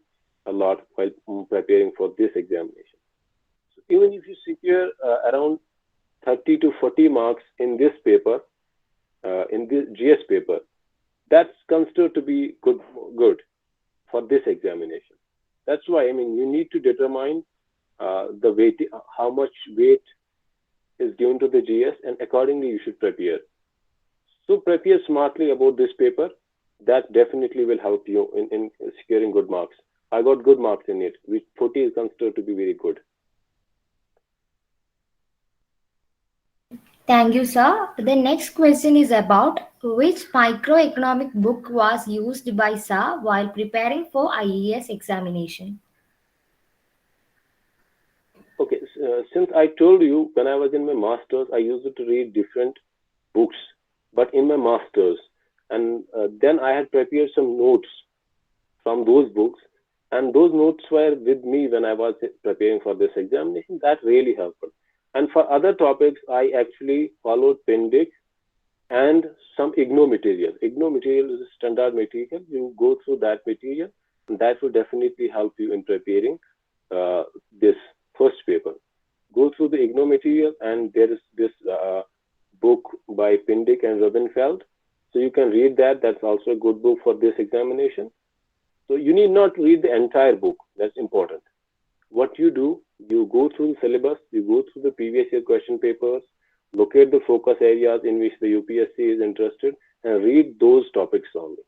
a lot while preparing for this examination. So even if you secure around 30 to 40 marks in this paper, in this GS paper, that's considered to be good for this examination. That's why, you need to determine the weight, how much weight is given to the GS, and accordingly you should prepare. So prepare smartly about this paper. That definitely will help you in securing good marks. I got good marks in it, which 40 is considered to be very good. Thank you, sir. The next question is about which microeconomic book was used by sir while preparing for IES examination. Okay, since I told you when I was in my master's, I used to read different books, but in my master's, and then I had prepared some notes from those books, and those notes were with me when I was preparing for this examination. That really helped. And for other topics, I actually followed Pendic and some IGNO material. IGNO material is a standard material. You go through that material, and that will definitely help you in preparing this first paper. Go through the IGNO material, and there is this book by Pendic and Rubenfeld. So you can read that. That's also a good book for this examination. So you need not read the entire book. That's important. What you do, You go through the syllabus, you go through the previous year question papers, locate the focus areas in which the UPSC is interested, and read those topics only.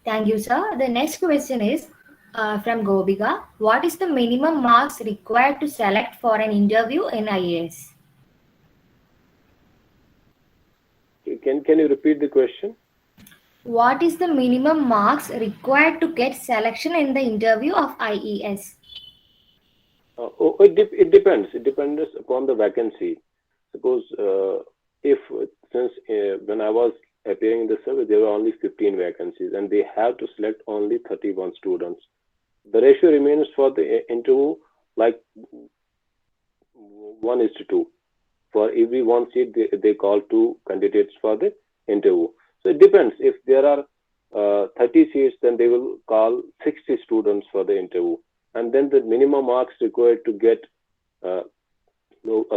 Thank you, sir. The next question is from Gobika. What is the minimum marks required to select for an interview in IES? Can you repeat the question? What is the minimum marks required to get selection in the interview of IES? It depends. It depends upon the vacancy. Suppose since when I was appearing in the survey, there were only 15 vacancies and they have to select only 31 students. The ratio remains for the interview like 1:2. For every one seat, they call 2 candidates for the interview. So it depends. If there are 30 seats, then they will call 60 students for the interview. And then the minimum marks required to get a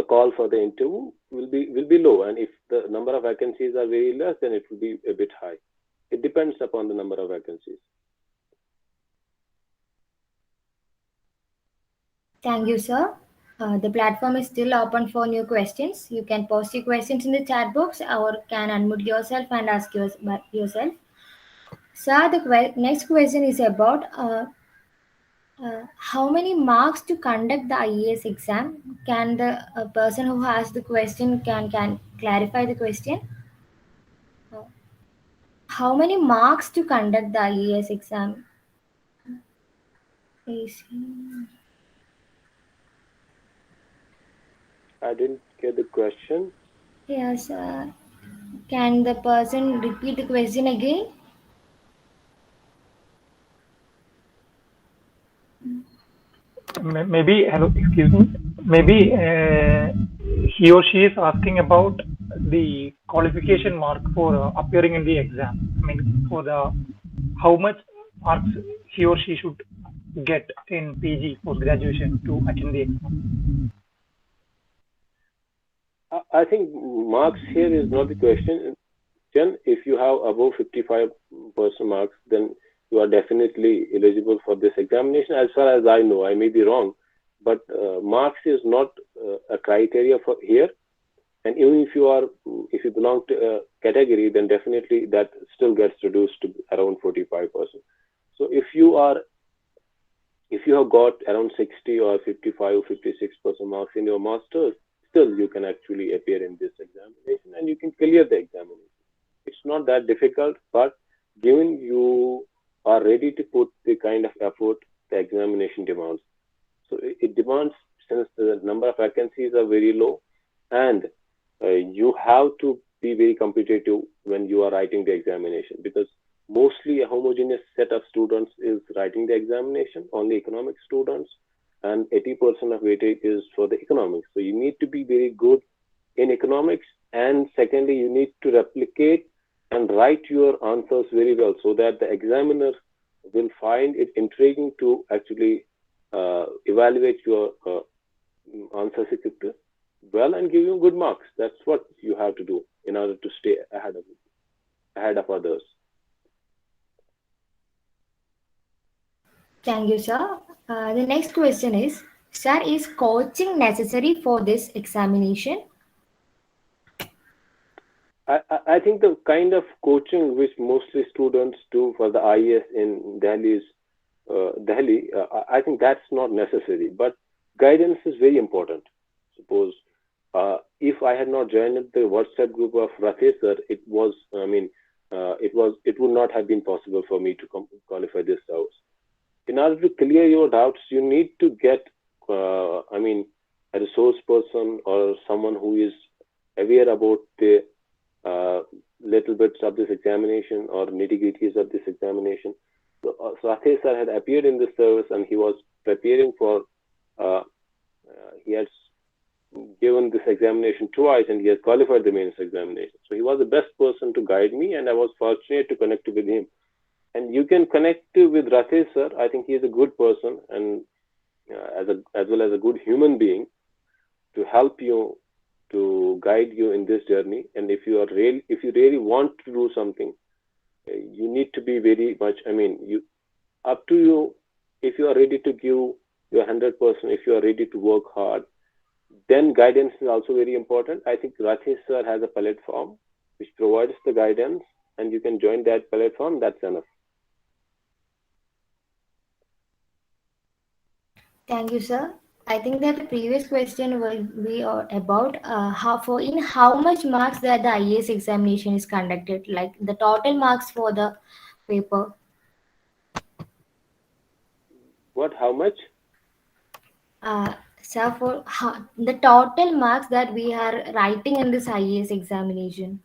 call for the interview will be low. And if the number of vacancies are very less, then it will be a bit high. It depends upon the number of vacancies. Thank you, sir. The platform is still open for new questions. You can post your questions in the chat box or can unmute yourself and ask yourself. Sir, the next question is about how many marks to conduct the IES exam? Can the person who asked the question can clarify the question? How many marks to conduct the IES exam? I didn't get the question. Yes. Can the person repeat the question again? Maybe, hello, excuse me. Maybe he or she is asking about the qualification mark for appearing in the exam. I mean, for the how much marks he or she should get in PG post graduation to attend the exam. I think marks here is not the question. If you have above 55% marks, then you are definitely eligible for this examination. As far as I know, I may be wrong, but marks is not a criteria for here. And even if you belong to a category, then definitely that still gets reduced to around 45%. So if you have got around 60 or 55 or 56% marks in your masters, still you can actually appear in this examination and you can clear the examination. It's not that difficult, but given you are ready to put the kind of effort the examination demands. So it demands, since the number of vacancies are very low, and you have to be very competitive when you are writing the examination, because mostly a homogeneous set of students is writing the examination, only economics students, and 80% of weightage is for the economics. So you need to be very good in economics, and secondly, you need to replicate and write your answers very well so that the examiner will find it intriguing to actually evaluate your answer script well and give you good marks. That's what you have to do in order to stay ahead of others. Thank you, sir. The next question is, sir, is coaching necessary for this examination? I think the kind of coaching which mostly students do for the IES in Delhi I think that's not necessary, but guidance is very important. Suppose if I had not joined the WhatsApp group of Ratheesh sir, it would not have been possible for me to qualify this house. In order to clear your doubts, you need to get a resource person or someone who is aware about the little bits of this examination or nitty-gritties of this examination. So Ratheesh sir had appeared in this service and he was preparing for, he has given this examination twice and he has qualified the mains examination. So he was the best person to guide me, and I was fortunate to connect with him. And you can connect with Ratheesh sir. I think he is a good person, and as well as a good human being to help you, to guide you in this journey. And if you really want to do something, you need to be very much, up to you if you are ready to give your 100%, if you are ready to work hard, then guidance is also very important. I think Ratheesh sir has a platform which provides the guidance, and you can join that platform. That's enough. Thank you, sir. I think that the previous question will be about how much marks that the IES examination is conducted, like the total marks for the paper. What? How much? Sir, for the total marks that we are writing in this IES examination.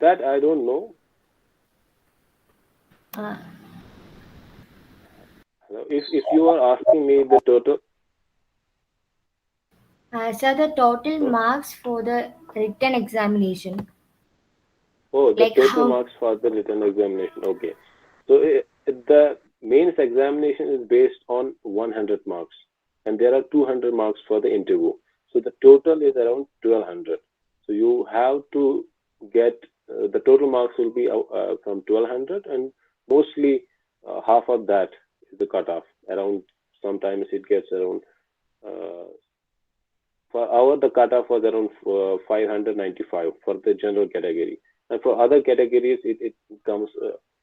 That I don't know. If you are asking me the total. Sir, the total marks for the written examination. Oh, the Like total marks for the written examination. Okay. So the mains examination is based on 100 marks, and there are 200 marks for the interview. So the total is around 1200. So you have to get the total marks will be from 1200, and mostly half of that is the cutoff. Around sometimes it gets around. For our the cutoff was around 595 for the general category, and for other categories it comes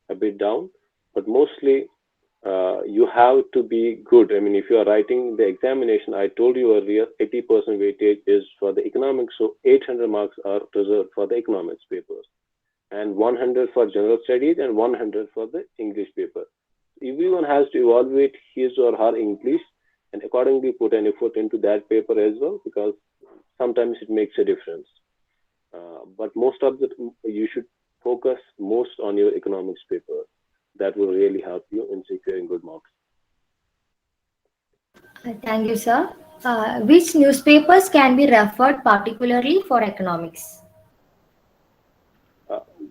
a bit down, but mostly you have to be good. I mean, if you are writing the examination, I told you earlier, 80% weightage is for the economics, so 800 marks are reserved for the economics papers, and 100 for general studies, and 100 for the English paper. Everyone has to evaluate his or her English and accordingly put an effort into that paper as well, because sometimes it makes a difference. But most of the you should focus most on your economics paper. That will really help you in securing good marks. Thank you, sir. Which newspapers can be referred particularly for economics?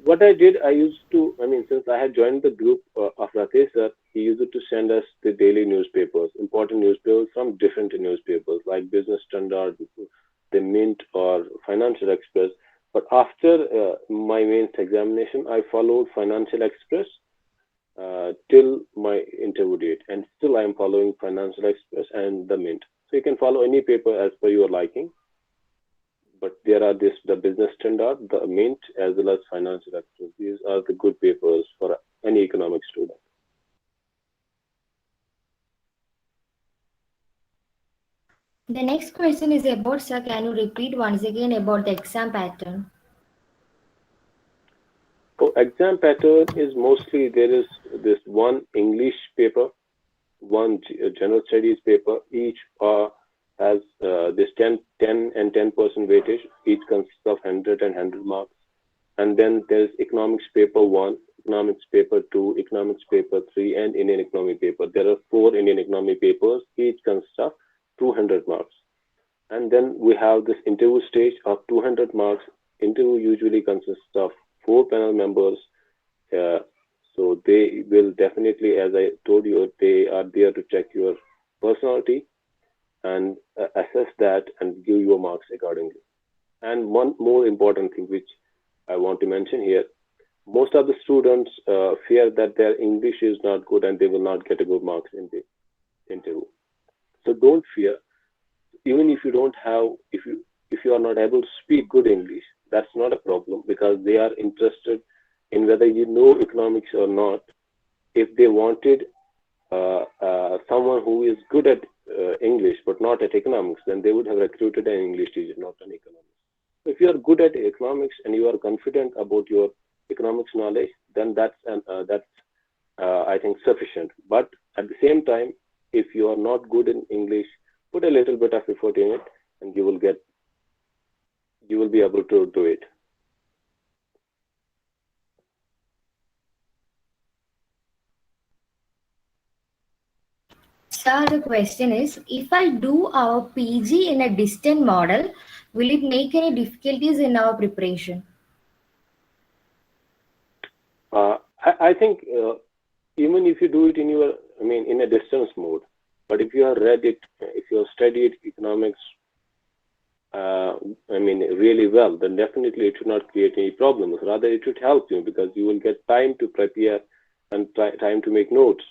What I did, I used to, I mean, since I had joined the group of Ratheesh sir, he used to send us the daily newspapers, important newspapers from different newspapers like Business Standard, the Mint, or Financial Express. But after my mains examination, I followed Financial Express till my interview date, and still I am following Financial Express and the Mint. So you can follow any paper as per your liking. But there are the Business Standard, the Mint, as well as Financial Express. These are the good papers for any economic student. The next question is about, sir, can you repeat once again about the exam pattern? So exam pattern is mostly there is this one English paper, one general studies paper. Each has this 10 and 10% weightage. Each consists of 100 and 100 marks. And then there's economics paper 1, economics paper 2, economics paper 3, and Indian economy paper. There are 4 Indian economy papers. Each consists of 200 marks. And then we have this interview stage of 200 marks. Interview usually consists of 4 panel members. So they will definitely, as I told you, they are there to check your personality and assess that and give your marks accordingly. And one more important thing which I want to mention here, most of the students fear that their English is not good and they will not get a good marks in the interview. So don't fear. Even if you don't have, if you are not able to speak good English, that's not a problem, because they are interested in whether you know economics or not. If they wanted someone who is good at English but not at economics, then they would have recruited an English teacher, not an economics. So if you are good at economics and you are confident about your economics knowledge, then that's I think sufficient. But at the same time, if you are not good in English, put a little bit of effort in it, and you will be able to do it. Sir, the question is, if I do our PG in a distant model, will it make any difficulties in our preparation? I think even if you do it in a distance mode, but if you have read it, if you have studied economics, really well, then definitely it should not create any problems. Rather, it should help you, because you will get time to prepare and time to make notes.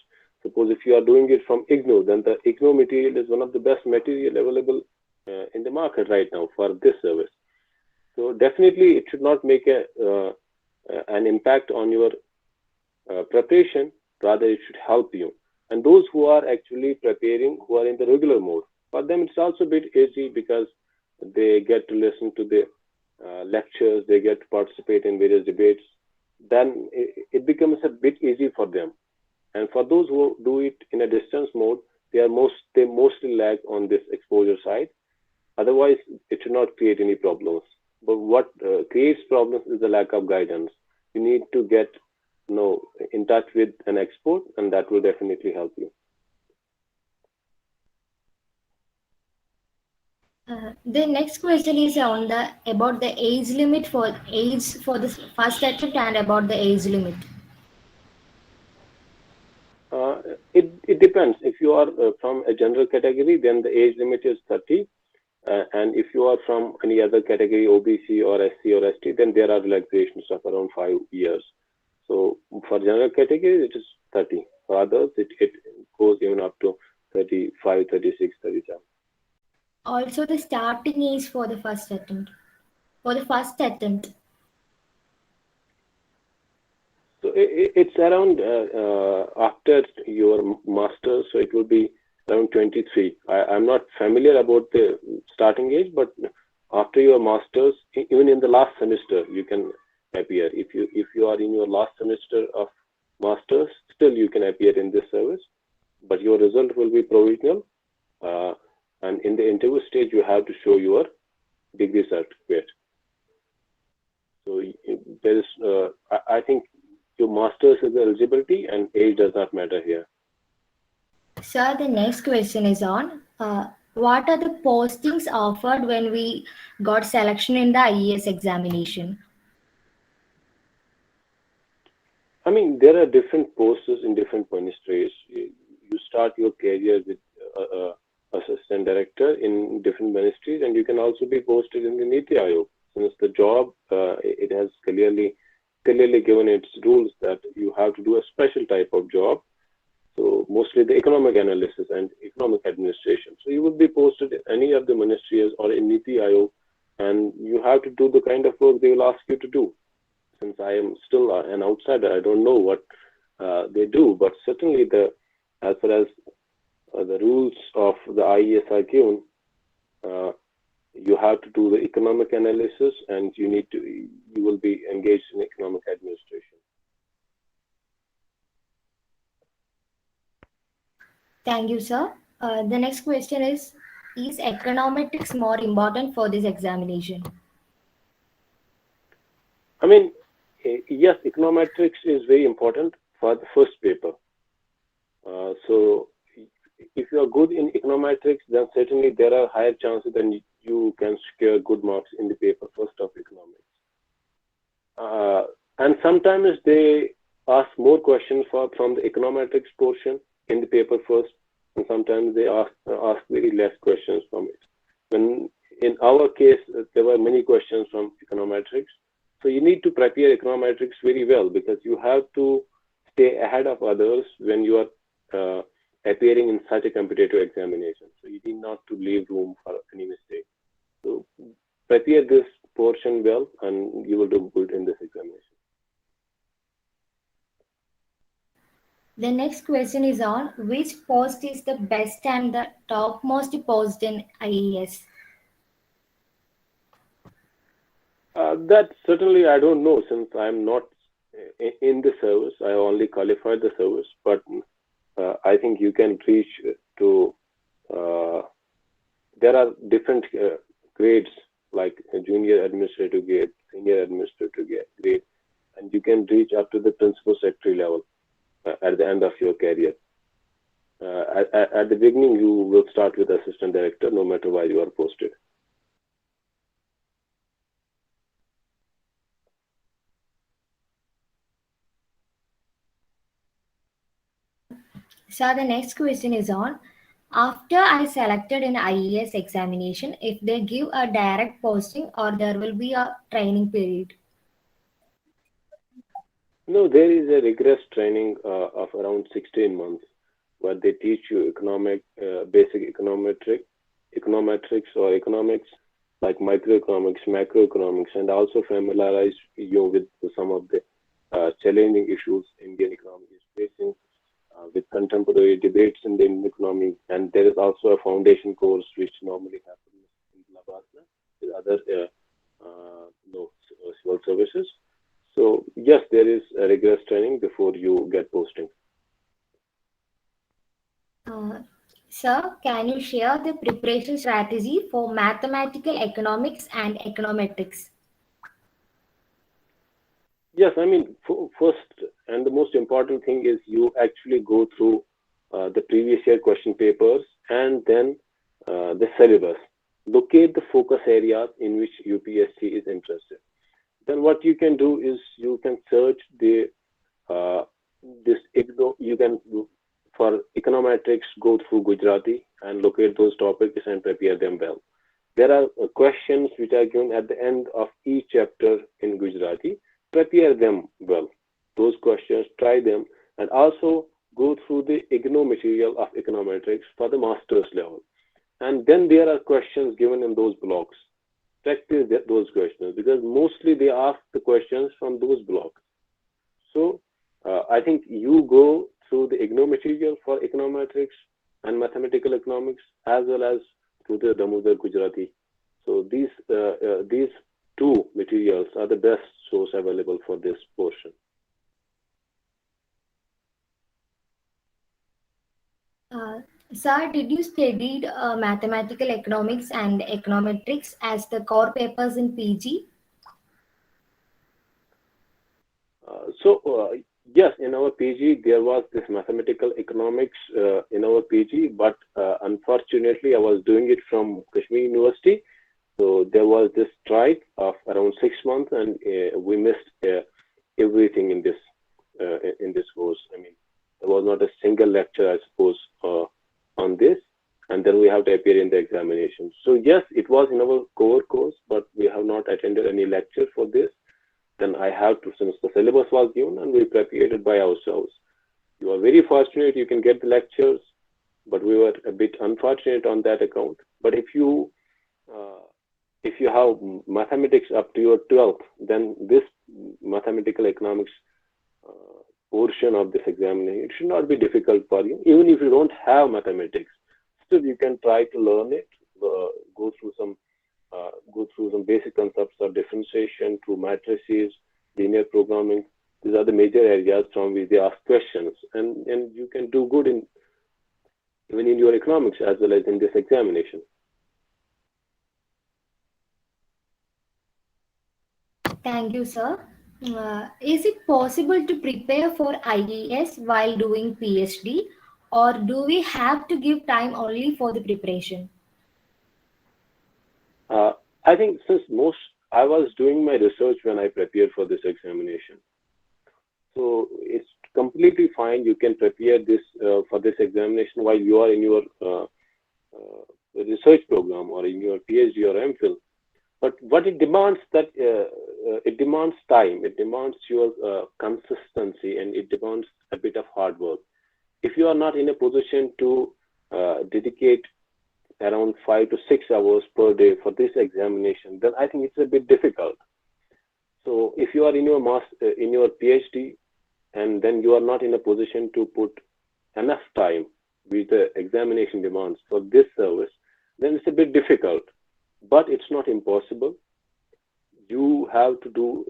Suppose if you are doing it from IGNOU, then the IGNOU material is one of the best material available in the market right now for this service. So definitely it should not make an impact on your preparation, rather it should help you. And those who are actually preparing, who are in the regular mode, for them it's also a bit easy because they get to listen to the lectures, they get to participate in various debates. Then it becomes a bit easy for them. And for those who do it in a distance mode, they mostly lag on this exposure side. Otherwise, it should not create any problems. But what creates problems is the lack of guidance. You need to get in touch with an expert, and that will definitely help you. The next question is about the age limit for the first attempt and about the age limit. It depends. If you are from a general category, then the age limit is 30. And if you are from any other category, OBC or SC or ST, then there are relaxations of around 5 years. So for general category, it is 30. For others, it goes even up to 35, 36, 37. Also, the starting age for the first attempt. So it's around after your master's, so it will be around 23. I'm not familiar about the starting age, but after your master's, even in the last semester, you can appear. If you are in your last semester of master's, still you can appear in this service, but your result will be provisional. And in the interview stage, you have to show your degree certificate. So there is, I think, your master's is eligibility, and age does not matter here. Sir, the next question is on what are the postings offered when we got selection in the IES examination? I mean, there are different posts in different ministries. You start your career with assistant director in different ministries, and you can also be posted in the Niti Aayog. Since the job, it has clearly given its rules that you have to do a special type of job. So mostly the economic analysis and economic administration. So you will be posted in any of the ministries or in Niti Aayog, and you have to do the kind of work they will ask you to do. Since I am still an outsider, I don't know what they do, but certainly as far as the rules of the IES are given, you have to do the economic analysis, and you will be engaged in economic administration. Thank you, sir. The next question is econometrics more important for this examination? I mean, yes, econometrics is very important for the first paper. So if you are good in econometrics, then certainly there are higher chances that you can secure good marks in the paper first of economics. And sometimes they ask more questions from the econometrics portion in the paper first, and sometimes they ask very less questions from it. When in our case, there were many questions from econometrics. So you need to prepare econometrics very well, because you have to stay ahead of others when you are appearing in such a competitive examination. So you need not to leave room for any mistake. So prepare this portion well, and you will do good in this examination. The next question is on which post is the best and the topmost post in IES? That certainly I don't know, since I'm not in the service. I only qualified the service, but I think you can reach to, there are different grades like a junior administrative grade, senior administrative grade, and you can reach up to the principal secretary level at the end of your career. At the beginning, you will start with assistant director, no matter where you are posted. So the next question is on after I selected in IES examination, if they give a direct posting or there will be a training period? No, there is a rigorous training of around 16 months where they teach you basic econometrics or economics like microeconomics, macroeconomics, and also familiarize you with some of the challenging issues Indian economy is facing with contemporary debates in the Indian economy. And there is also a foundation course which normally happens in Labasna with other civil services. So yes, there is a rigorous training before you get posting. Sir, can you share the preparation strategy for mathematical economics and econometrics? Yes, I mean, first and the most important thing is you actually go through the previous year question papers and then the syllabus. Locate the focus areas in which UPSC is interested. Then what you can do is you can search for econometrics, go through Gujarati and locate those topics and prepare them well. There are questions which are given at the end of each chapter in Gujarati. Prepare them well. Those questions, try them, and also go through the IGNO material of econometrics for the master's level. And then there are questions given in those blocks. Practice those questions because mostly they ask the questions from those blocks. So I think you go through the IGNO material for econometrics and mathematical economics as well as through the Damodar Gujarati. So these two materials are the best source available for this portion. Sir, did you study mathematical economics and econometrics as the core papers in PG? Yes, in our PG, there was this mathematical economics in our PG, but unfortunately, I was doing it from Kashmir University. So there was this strike of around 6 months, and we missed everything in this course. I mean, there was not a single lecture, I suppose, on this, and then we have to appear in the examination. So yes, it was in our core course, but we have not attended any lecture for this. Then I have to, since the syllabus was given, and we prepared it by ourselves. You are very fortunate you can get the lectures, but we were a bit unfortunate on that account. But if you have mathematics up to your 12th, then this mathematical economics portion of this examination, it should not be difficult for you. Even if you don't have mathematics, still you can try to learn it, go through some basic concepts of differentiation through matrices, linear programming. These are the major areas from which they ask questions, and you can do good even in your economics as well as in this examination. Thank you, sir. Is it possible to prepare for IES while doing PhD, or do we have to give time only for the preparation? I think since I was doing my research when I prepared for this examination, so it's completely fine. You can prepare this for this examination while you are in your research program or in your PhD or MPhil. But what it demands it demands time, it demands your consistency, and it demands a bit of hard work. If you are not in a position to dedicate around 5 to 6 hours per day for this examination, then I think it's a bit difficult. So if you are in your PhD and then you are not in a position to put enough time with the examination demands for this service, then it's a bit difficult. But it's not impossible. You have to do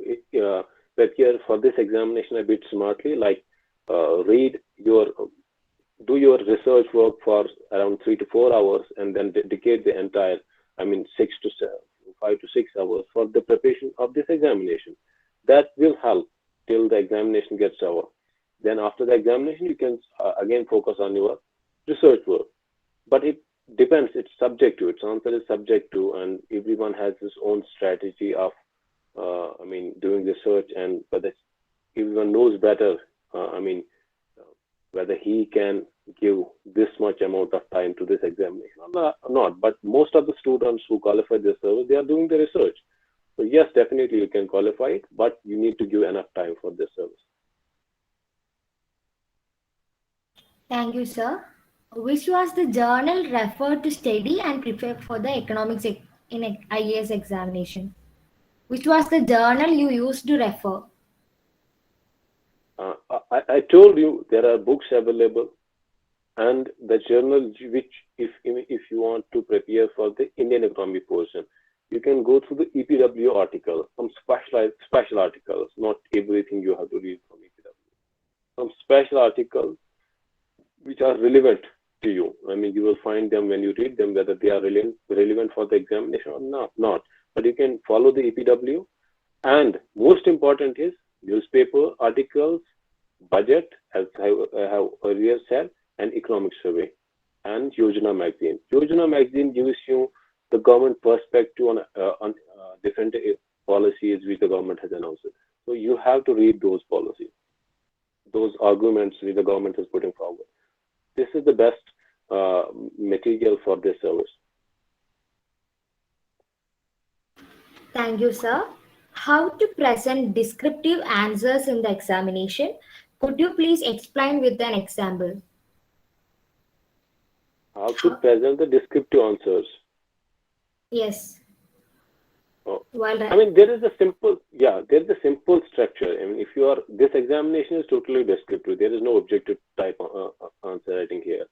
prepare for this examination a bit smartly, like do your research work for around 3 to 4 hours, and then dedicate the entire, 5 to 6 hours for the preparation of this examination. That will help till the examination gets over. Then after the examination, you can again focus on your research work. But it depends. It's subjective. Its answer is subjective, and everyone has his own strategy of, doing research, and whether everyone knows better. Whether he can give this much amount of time to this examination or not. But most of the students who qualify this service, they are doing the research. So yes, definitely you can qualify it, but you need to give enough time for this service. Thank you, sir. Which was the journal referred to study and prepare for the economics in IES examination? Which was the journal you used to refer? I told you there are books available, and the journal which, if you want to prepare for the Indian economy portion, you can go through the EPW article, some special articles. Not everything you have to read from EPW. Some special articles which are relevant to you. I mean, you will find them when you read them whether they are relevant for the examination or not. But you can follow the EPW, and most important is newspaper articles, budget, as I have earlier said, and economic survey, and Yojana magazine. Yojana magazine gives you the government perspective on different policies which the government has announced. So you have to read those policies, those arguments which the government is putting forward. This is the best material for this service. Thank you, sir. How to present descriptive answers in the examination? Could you please explain with an example? How to present the descriptive answers? Yes. Oh. Well, I mean, there is a simple structure. I mean, this examination is totally descriptive. There is no objective type answer writing here.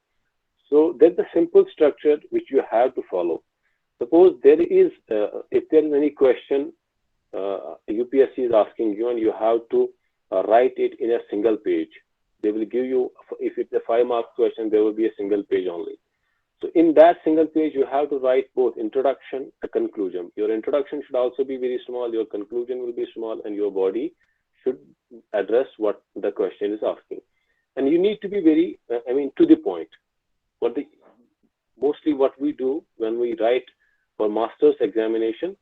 So there's a simple structure which you have to follow. Suppose there is, if there is any question, UPSC is asking you, and you have to write it in a single page. They will give you, if it's a 5-mark question, there will be a single page only. So in that single page, you have to write both introduction and conclusion. Your introduction should also be very small, your conclusion will be small, and your body should address what the question is asking. And you need to be very, to the point. Mostly what we do when we write for master's examination,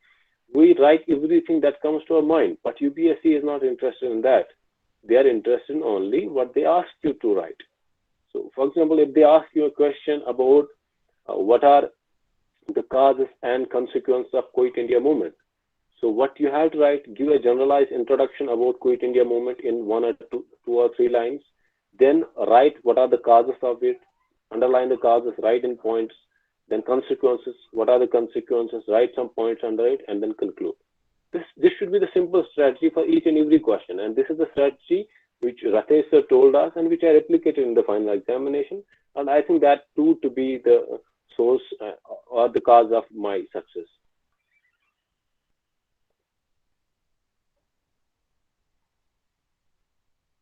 we write everything that comes to our mind, but UPSC is not interested in that. They are interested in only what they ask you to write. So, for example, if they ask you a question about what are the causes and consequences of Quit India movement, so what you have to write, give a generalized introduction about Quit India movement in 1 or 2 or 3 lines, then write what are the causes of it, underline the causes, write in points, then consequences, what are the consequences, write some points under it, and then conclude. This should be the simple strategy for each and every question, and this is the strategy which Ratheesh sir told us and which I replicated in the final examination, and I think that too to be the source or the cause of my success.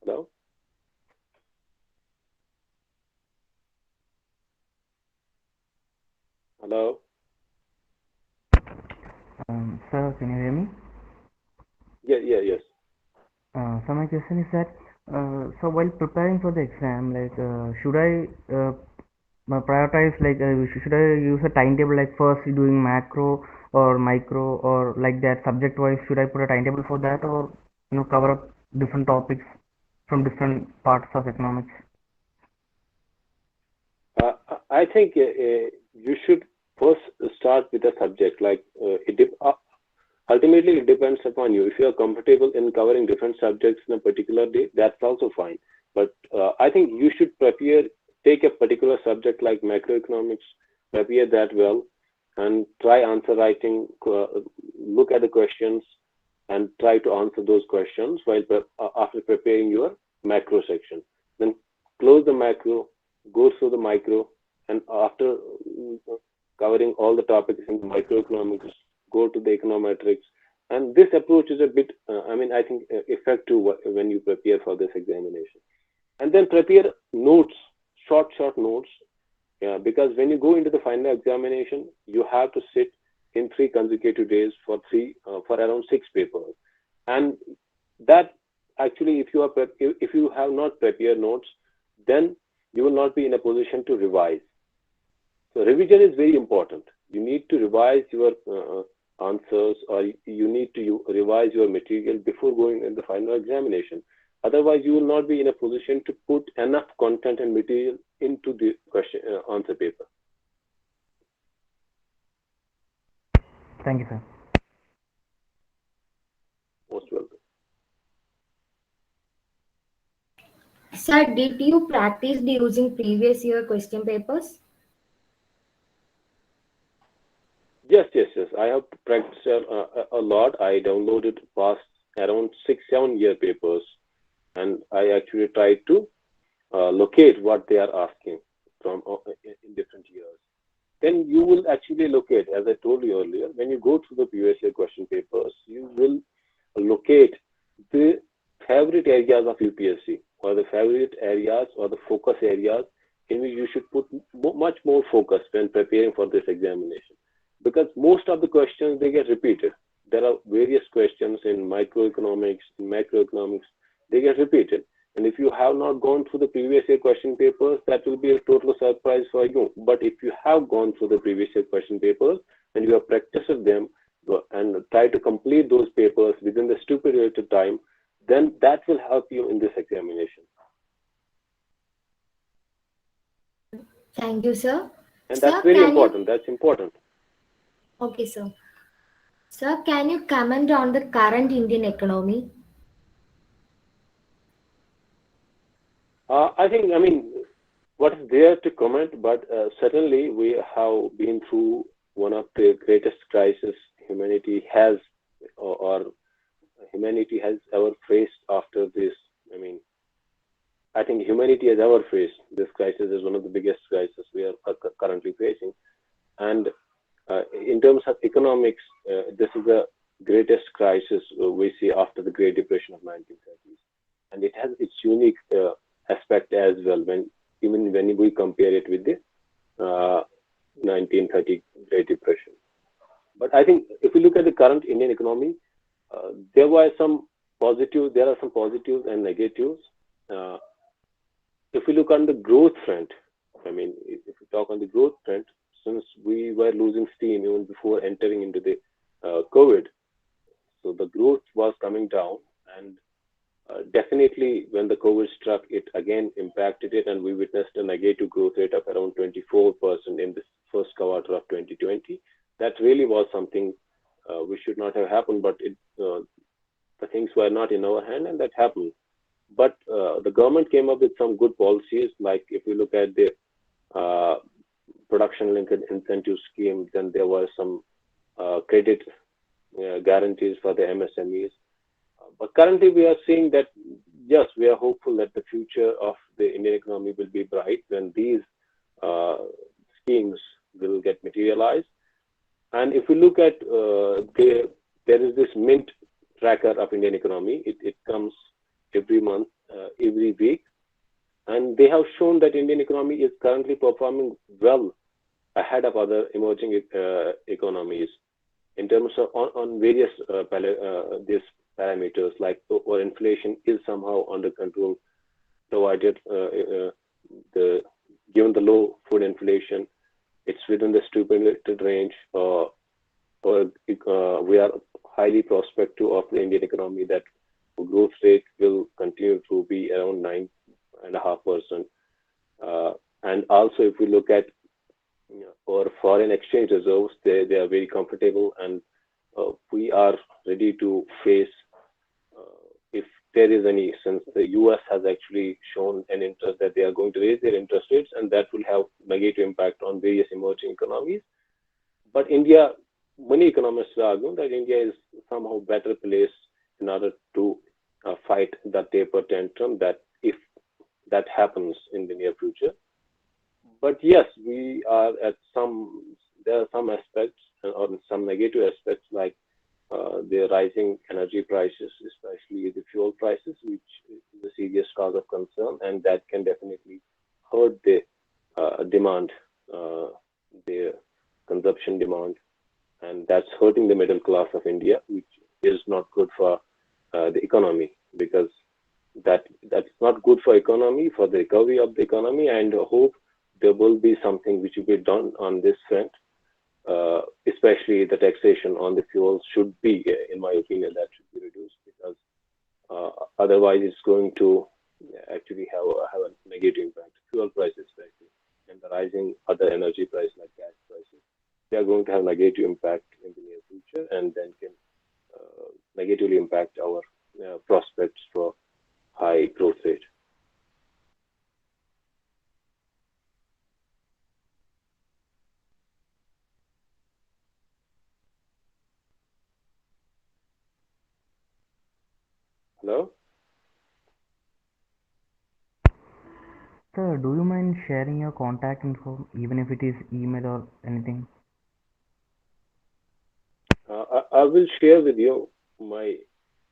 Hello? Hello? Sir, can you hear me? Yes. So my question is that, so while preparing for the exam, like, should I prioritize, like, should I use a timetable, like first doing macro or micro or like that subject wise? Should I put a timetable for that, or cover up different topics from different parts of economics? I think you should first start with a subject. Like ultimately, it depends upon you. If you are comfortable in covering different subjects in a particular day, that's also fine. But I think you should take a particular subject like macroeconomics, prepare that well, and try answer writing. Look at the questions and try to answer those questions while after preparing your macro section. Then close the macro, go through the micro, and after covering all the topics in microeconomics, go to the econometrics. And this approach is a bit, I think, effective when you prepare for this examination. And then prepare notes, short notes, because when you go into the final examination, you have to sit in 3 consecutive days for around 6 papers. And that actually, if you have not prepared notes, then you will not be in a position to revise. So revision is very important. You need to revise your answers, or you need to revise your material before going in the final examination. Otherwise, you will not be in a position to put enough content and material into the question answer paper. Thank you, sir. Most welcome. Sir, did you practice using previous year question papers? Yes. I have practiced a lot. I downloaded past around 6-7 year papers, and I actually tried to locate what they are asking from in different years. Then you will actually locate, as I told you earlier, when you go through the previous year question papers, you will locate the favorite areas of UPSC, or the favorite areas or the focus areas in which you should put much more focus when preparing for this examination. Because most of the questions, they get repeated. There are various questions in microeconomics, in macroeconomics, they get repeated. And if you have not gone through the previous year question papers, that will be a total surprise for you. But if you have gone through the previous year question papers and you have practiced them and try to complete those papers within the stipulated time, then that will help you in this examination. Thank you, sir. And Sir, that's very important. That's important. Okay, sir. Sir, can you comment on the current Indian economy? I mean, what is there to comment, but certainly we have been through one of the greatest crises humanity has, or humanity has ever faced after this. I mean, I think humanity has ever faced this crisis is one of the biggest crises we are currently facing. And in terms of economics, this is the greatest crisis we see after the Great Depression of 1930s. And it has its unique aspect as well, even when we compare it with the 1930 Great Depression. But I think if we look at the current Indian economy, there are some positives and negatives. If we look on the growth front, I mean, if we talk on the growth front, since we were losing steam even before entering into the COVID, so the growth was coming down, and definitely when the COVID struck, it again impacted it, and we witnessed a negative growth rate of around 24% in the first quarter of 2020. That really was something which should not have happened, but the things were not in our hand, and that happened. But the government came up with some good policies, like if you look at the production-linked incentive scheme, then there were some credit guarantees for the MSMEs. But currently we are seeing that, yes, we are hopeful that the future of the Indian economy will be bright when these schemes will get materialized. And if we look at, there is this Mint tracker of Indian economy. It comes every month, every week. And they have shown that Indian economy is currently performing well ahead of other emerging economies in terms of on various these parameters, like our inflation is somehow under control, provided given the low food inflation, it's within the stipulated range, or we are highly prospective of the Indian economy that growth rate will continue to be around 9.5%. And also, if we look at our foreign exchange reserves, they are very comfortable, and we are ready to face if there is any, since the US has actually shown an interest that they are going to raise their interest rates, and that will have negative impact on various emerging economies. But India, many economists argue that India is somehow better placed in order to fight that taper tantrum, that if that happens in the near future. But yes, we are at there are some aspects or some negative aspects, like the rising energy prices, especially the fuel prices, which is a serious cause of concern, and that can definitely hurt the demand, the consumption demand, and that's hurting the middle class of India, which is not good for the economy, because that's not good for economy, for the recovery of the economy. And I hope there will be something which will be done on this front. Especially the taxation on the fuels should be, in my opinion, that should be reduced, because otherwise it's going to actually have a negative impact. Fuel prices, especially, and the rising other energy prices like gas prices, they are going to have negative impact in the near future, and then can negatively impact our prospects for high growth rate. Hello? Sir, do you mind sharing your contact info, even if it is email or anything? I will share with you my,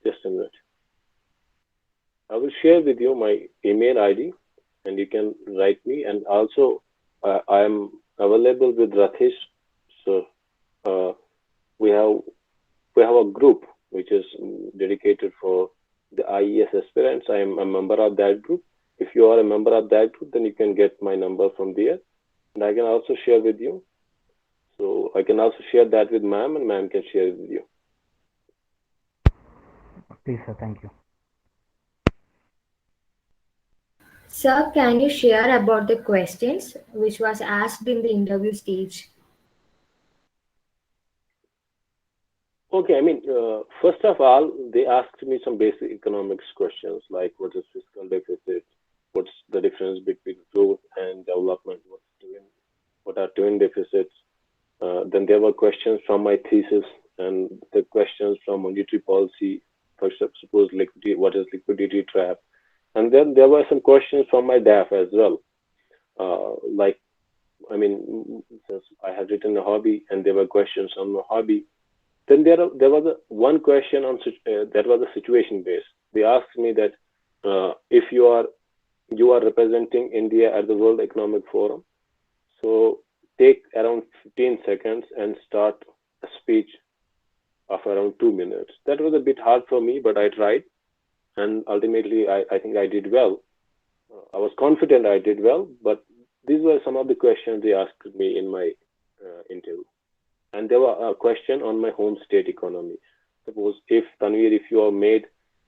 just a minute. I will share with you my email ID and you can write me. And also, I am available with Ratheesh. So we have a group which is dedicated for the IES aspirants. I am a member of that group. If you are a member of that group, then you can get my number from there. And I can also share with you. So I can also share that with ma'am and ma'am can share it with you. Please, sir. Thank you. Sir, can you share about the questions which was asked in the interview stage? Okay, I mean, first of all, they asked me some basic economics questions like what is fiscal deficit, what's the difference between growth and development, what are twin deficits. Then there were questions from my thesis and the questions from monetary policy. For suppose liquidity, what is liquidity trap? And then there were some questions from my DAF as well. Like, I mean, since I had written a hobby and there were questions on my hobby. Then there was one question on that was a situation based. They asked me that if you are representing India at the World Economic Forum, so take around 15 seconds and start a speech of around 2 minutes. That was a bit hard for me, but I tried, and ultimately I think I did well. I was confident I did well, but these were some of the questions they asked me in my interview. And there were a question on my home state economy. Suppose if Tanveer, if you are made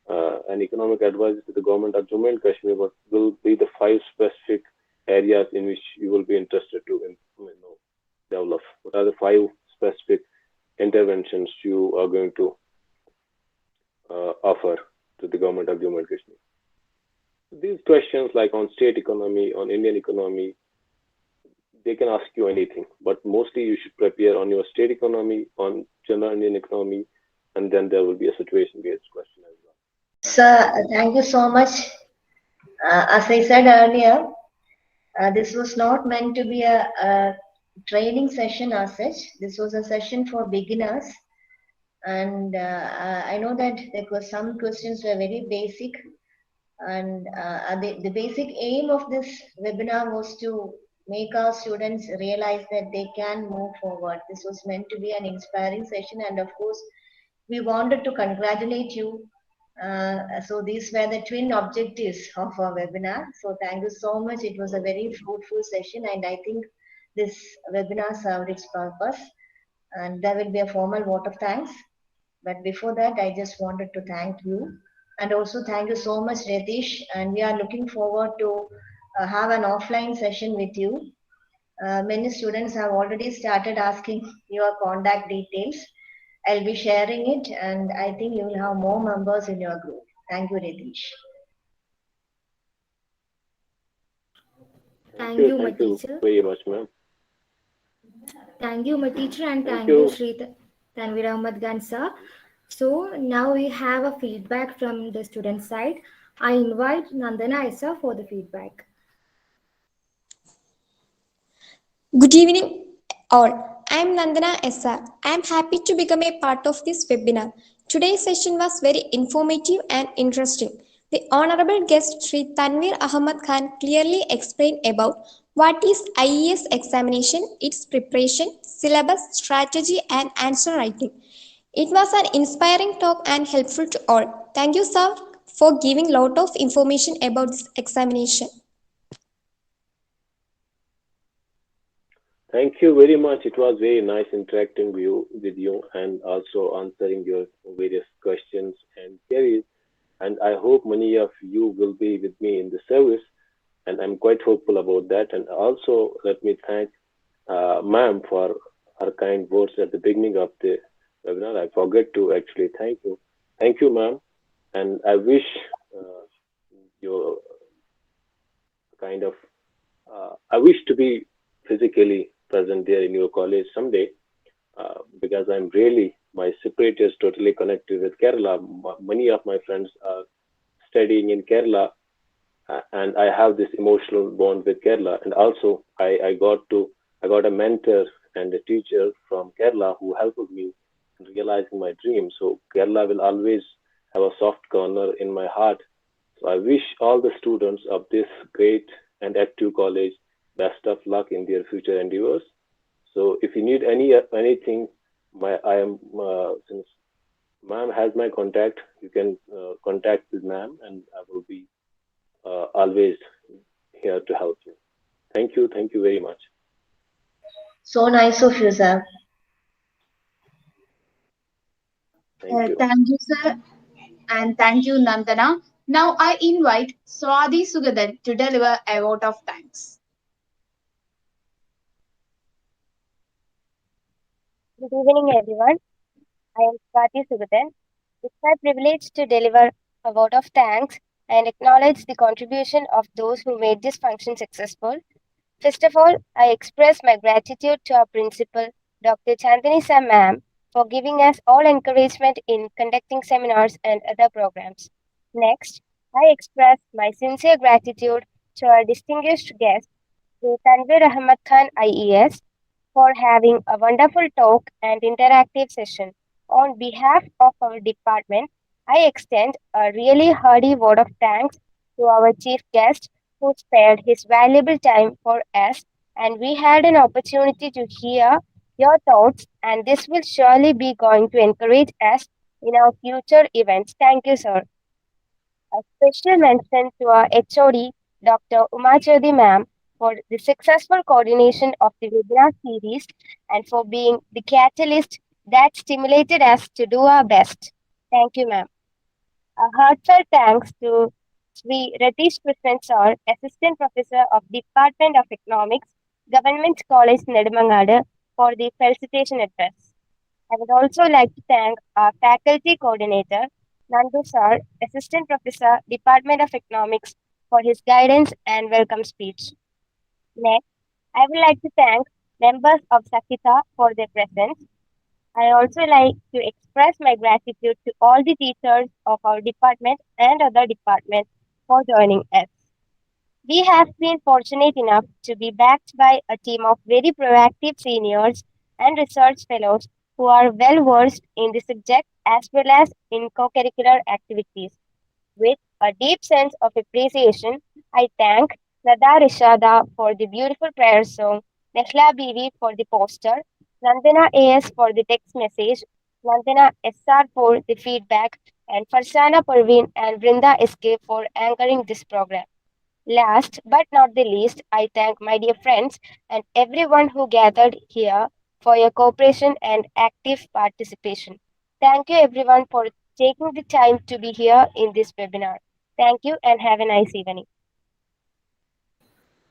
an economic advisor to the government of Jammu and Kashmir, what will be the 5 specific areas in which you will be interested to develop? What are the 5 specific interventions you are going to offer to the government of Jammu and Kashmir? These questions like on state economy, on Indian economy, they can ask you anything, but mostly you should prepare on your state economy, on general Indian economy, and then there will be a situation-based question as well. Sir, thank you so much. As I said earlier, this was not meant to be a training session as such. This was a session for beginners. And I know that there were some questions were very basic. And the basic aim of this webinar was to make our students realize that they can move forward. This was meant to be an inspiring session, and of course, we wanted to congratulate you. So these were the twin objectives of our webinar. So thank you so much. It was a very fruitful session, and I think this webinar served its purpose. And there will be a formal vote of thanks. But before that, I just wanted to thank you. And also thank you so much, Ratheesh. And we are looking forward to have an offline session with you. Many students have already started asking your contact details. I'll be sharing it, and I think you will have more members in your group. Thank you, Ratheesh. Thank you, my Thank you teacher. very much, ma'am. Thank you, my teacher, and Thank thank you. you, Sri Tanveer Ahmad Khan, sir. So now we have a feedback from the student side. I invite Nandana Issa for the feedback. Good evening, all. I am Nandana SR. I am happy to become a part of this webinar. Today's session was very informative and interesting. The Honorable guest Sri Tanveer Ahmad Khan clearly explained about what is IES examination, its preparation, syllabus, strategy, and answer writing. It was an inspiring talk and helpful to all. Thank you, sir, for giving a lot of information about this examination. Thank you very much. It was very nice interacting with you and also answering your various questions and queries. And I hope many of you will be with me in the service. And I'm quite hopeful about that. And also let me thank ma'am for her kind words at the beginning of the webinar. I forgot to actually thank you. Thank you, ma'am. And I wish you kind of, I wish to be physically present there in your college someday, because I'm really, my spirit is totally connected with Kerala. Many of my friends are studying in Kerala, and I have this emotional bond with Kerala. And also, I got a mentor and a teacher from Kerala who helped me in realizing my dream. So Kerala will always have a soft corner in my heart. So I wish all the students of this great and active college best of luck in their future endeavors. So if you need anything, since ma'am has my contact, you can contact with ma'am, and I will be always here to help you. Thank you very much. So nice of you, sir. Thank you. Thank you, sir, and thank you, Nandana. Now I invite Swati Sugadan to deliver a vote of thanks. Good evening, everyone. I am Swati Sugadan. It's my privilege to deliver a vote of thanks and acknowledge the contribution of those who made this function successful. First of all, I express my gratitude to our principal, Dr. Chandani Sam ma'am, for giving us all encouragement in conducting seminars and other programs. Next, I express my sincere gratitude to our distinguished guest, TANVEER Ahmad Khan IES, for having a wonderful talk and interactive session. On behalf of our department, I extend a really hearty word of thanks to our chief guest who spared his valuable time for us, and we had an opportunity to hear your thoughts, and this will surely be going to encourage us in our future events. Thank you, sir. A special mention to our HOD, Dr. Umachodi ma'am, for the successful coordination of the webinar series and for being the catalyst that stimulated us to do our best. Thank you, ma'am. A heartfelt thanks to Sri Ratheesh Krishnan R, Assistant Professor of Department of Economics, Government College Nedumangad, for the Felicitation address. I would also like to thank our faculty coordinator, Nandu Sir, Assistant Professor, Department of Economics, for his guidance and welcome speech. Next, I would like to thank members of Sakita for their presence. I also like to express my gratitude to all the teachers of our department and other departments for joining us. We have been fortunate enough to be backed by a team of very proactive seniors and research fellows who are well versed in the subject as well as in co-curricular activities. With a deep sense of appreciation, I thank Nada Rishada for the beautiful prayer song, Nehla Bibi for the poster, Nandana AS for the text message, Nandana SR for the feedback, and Farsana Parveen and Brinda SK for anchoring this program. Last but not the least, I thank my dear friends and everyone who gathered here for your cooperation and active participation. Thank you everyone for taking the time to be here in this webinar. Thank you and have a nice evening.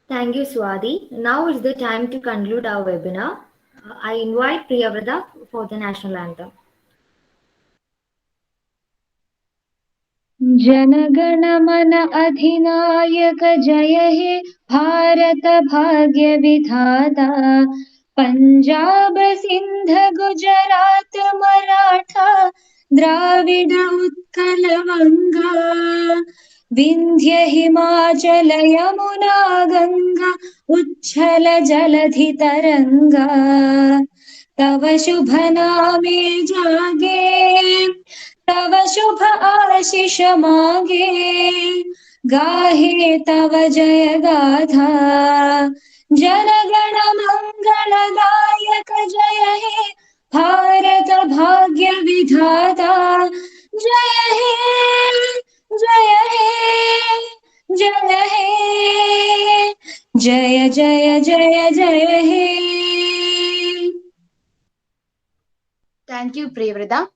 Thank you, Swati. Now is the time to conclude our webinar. I invite Priyavrata for the national anthem. जनगण मन अधिनायक जय हे भारत भाग्य विधाता पंजाब सिंध गुजरात मराठा द्राविड उत्कल वंगा विंध्य हिमाचल यमुना गंगा उच्छल जलधि तरंगा तव शुभ नामे जागे तव शुभ आशीष मांगे गाहे तव जय गाथा जनगण मंगलदायक जय हे भारत भाग्य विधाता जय हे जय हे जय हे जय जय जय जय हे. Thank you, Priyavrata.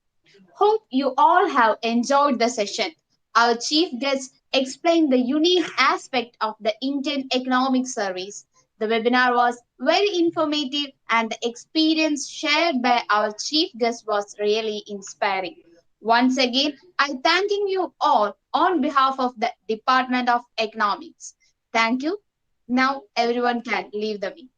Hope you all have enjoyed the session. Our chief guest explained the unique aspect of the Indian Economic Service. The webinar was very informative and the experience shared by our chief guest was really inspiring. Once again, I thanking you all on behalf of the Department of Economics. Thank you. Now everyone can leave the meeting.